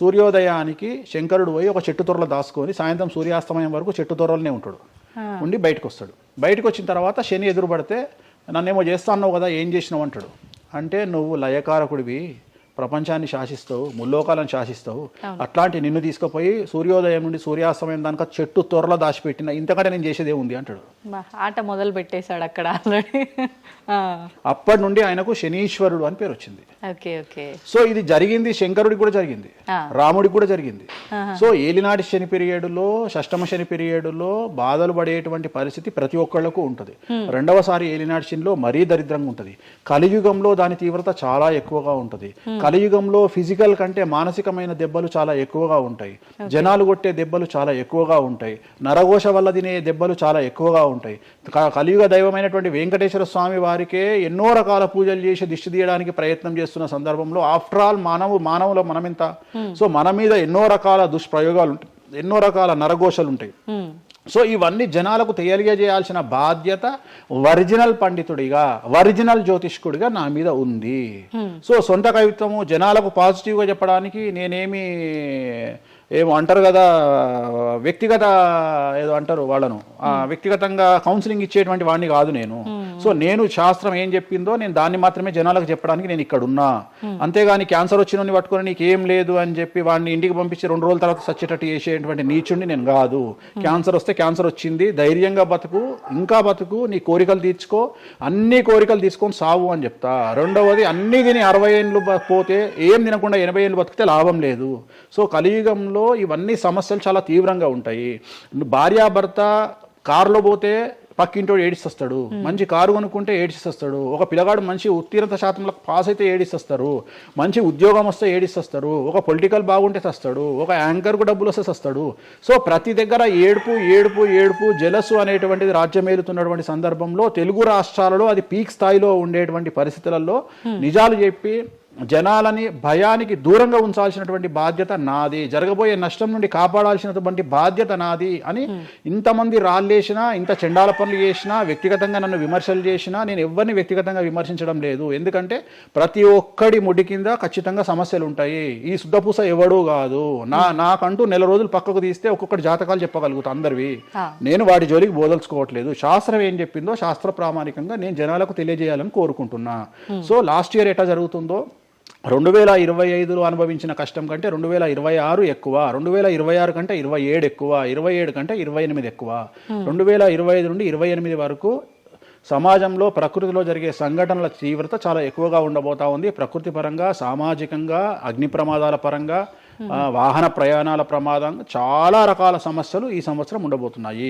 సూర్యోదయానికి శంకరుడు పోయి ఒక చెట్టు తొర్రలో దాచుకొని సాయంత్రం సూర్యాస్తమయం వరకు చెట్టు తొర్రలోనే ఉంటాడు. ఉండి బయటకు వస్తాడు. బయటకు వచ్చిన తర్వాత శని ఎదురుపడితే నన్నేమో చేస్తా అన్నావు కదా, ఏం చేసినావు అంటాడు. అంటే నువ్వు లయకారకుడివి, ప్రపంచాన్ని శాసిస్తావు, ముల్లోకాలను శాసిస్తావు, అట్లాంటి నిన్ను తీసుకుపోయి సూర్యోదయం నుండి సూర్యాస్తమయం దానిక చెట్టు త్వరలో దాచిపెట్టిన, ఇంతకంటే నేను చేసేదే ఉంది అంటాడు. ఆట మొదలు పెట్టేశాడు అక్కడ ఆల్రెడీ. అప్పటి నుండి ఆయనకు శనీశ్వరుడు అని పేరు వచ్చింది. Okay okay. సో ఇది జరిగింది శంకరుడికి కూడా జరిగింది, రాముడికి కూడా జరిగింది. సో ఏలినాటి శని పీరియడ్లో, షష్టమ శని పీరియడ్లో బాధలు పడేటువంటి పరిస్థితి ప్రతి ఒక్కళ్ళకు ఉంటుంది. రెండవసారి ఏలినాటి శనిలో మరీ దరిద్రంగా ఉంటుంది. కలియుగంలో దాని తీవ్రత చాలా ఎక్కువగా ఉంటుంది. కలియుగంలో ఫిజికల్ కంటే మానసికమైన దెబ్బలు చాలా ఎక్కువగా ఉంటాయి. జనాలు కొట్టే దెబ్బలు చాలా ఎక్కువగా ఉంటాయి. నరఘోష వల్ల తినే దెబ్బలు చాలా ఎక్కువగా ఉంటాయి. కలియుగ దైవమైనటువంటి వెంకటేశ్వర స్వామి వారికే ఎన్నో రకాల పూజలు చేసి దిష్టి తీయడానికి ప్రయత్నం చేస్తున్న సందర్భంలో ఆఫ్టర్ ఆల్ మానవుల మనమెంత. సో మన మీద ఎన్నో రకాల దుష్ప్రయోగాలు ఉంటాయి, ఎన్నో రకాల నరఘోషలు ఉంటాయి. సో ఇవన్నీ జనాలకు తెలియజేయాల్సిన బాధ్యత ఒరిజినల్ పండితుడిగా, ఒరిజినల్ జ్యోతిష్కుడిగా నా మీద ఉంది. సో సొంత కవిత్వము జనాలకు పాజిటివ్గా చెప్పడానికి నేనేమి ఏమో అంటారు కదా, వ్యక్తిగత ఏదో అంటారు వాళ్ళను, వ్యక్తిగతంగా కౌన్సిలింగ్ ఇచ్చేటువంటి వాడిని కాదు నేను. సో నేను శాస్త్రం ఏం చెప్పిందో నేను దాన్ని మాత్రమే జనాలకు చెప్పడానికి నేను ఇక్కడ ఉన్నా. అంతేగాని క్యాన్సర్ వచ్చిన పట్టుకొని నీకు ఏం లేదు అని చెప్పి వాడిని ఇంటికి పంపించి 2 రోజుల తర్వాత సచ్చేటట్టు చేసేటువంటి నీచుడిని నేను కాదు. క్యాన్సర్ వస్తే క్యాన్సర్ వచ్చింది, ధైర్యంగా బతుకు, ఇంకా బతుకు, నీ కోరికలు తీర్చుకో, అన్ని కోరికలు తీసుకొని సావు అని చెప్తా. రెండవది, అన్ని తిని 60 ఏళ్ళు పోతే ఏం తినకుండా 80 ఏళ్ళు బతికితే లాభం లేదు. సో కలియుగంలో ఇవన్నీ సమస్యలు చాలా తీవ్రంగా ఉంటాయి. భార్యాభర్త కారులో పోతే పక్కింటోడు ఏడిస్తాడు, మంచి కారు కొనుక్కుంటే ఏడిస్తాడు, ఒక పిల్లగాడు మంచి ఉత్తీర్ణత శాతంలో పాస్ అయితే ఏడిస్తారు, మంచి ఉద్యోగం వస్తే ఏడిస్తారు, ఒక పొలిటికల్ బాగుంటే తెస్తాడు, ఒక యాంకర్కు డబ్బులు వస్తే తెస్తాడు. సో ప్రతి దగ్గర ఏడుపు ఏడుపు ఏడుపు, జలసు అనేటువంటిది రాజ్యమేలుతున్నటువంటి సందర్భంలో తెలుగు రాష్ట్రాలలో అది పీక్ స్థాయిలో ఉండేటువంటి పరిస్థితులలో నిజాలు చెప్పి జనాలని భయానికి దూరంగా ఉంచాల్సినటువంటి బాధ్యత నాది, జరగబోయే నష్టం నుండి కాపాడాల్సినటువంటి బాధ్యత నాది అని ఇంతమంది రాళ్ళేసినా, ఇంత చెండాల పనులు చేసినా, వ్యక్తిగతంగా నన్ను విమర్శలు చేసినా నేను ఎవరిని వ్యక్తిగతంగా విమర్శించడం లేదు. ఎందుకంటే ప్రతి ఒక్కడి ముడి కింద ఖచ్చితంగా సమస్యలు ఉంటాయి. ఈ శుద్ధపూస ఎవడూ కాదు. నాకంటూ నెల రోజులు పక్కకు తీస్తే ఒక్కొక్కటి జాతకాలు చెప్పగలుగుతా అందరివి. నేను వాటి జోలికి బోదలుచుకోవట్లేదు. శాస్త్రం ఏం చెప్పిందో శాస్త్ర ప్రామాణికంగా నేను జనాలకు తెలియజేయాలని కోరుకుంటున్నా. సో లాస్ట్ ఇయర్ ఎట్లా జరుగుతుందో 2025లో అనుభవించిన కష్టం కంటే 2026 ఎక్కువ, 2026 కంటే 27 ఎక్కువ, 27 కంటే 28 ఎక్కువ. 2025 నుండి 28 వరకు సమాజంలో ప్రకృతిలో జరిగే సంఘటనల తీవ్రత చాలా ఎక్కువగా ఉండబోతా ఉంది. ప్రకృతి పరంగా, సామాజికంగా, అగ్ని ప్రమాదాల పరంగా, వాహన ప్రయాణాల ప్రమాదం, చాలా రకాల సమస్యలు ఈ సంవత్సరం ఉండబోతున్నాయి.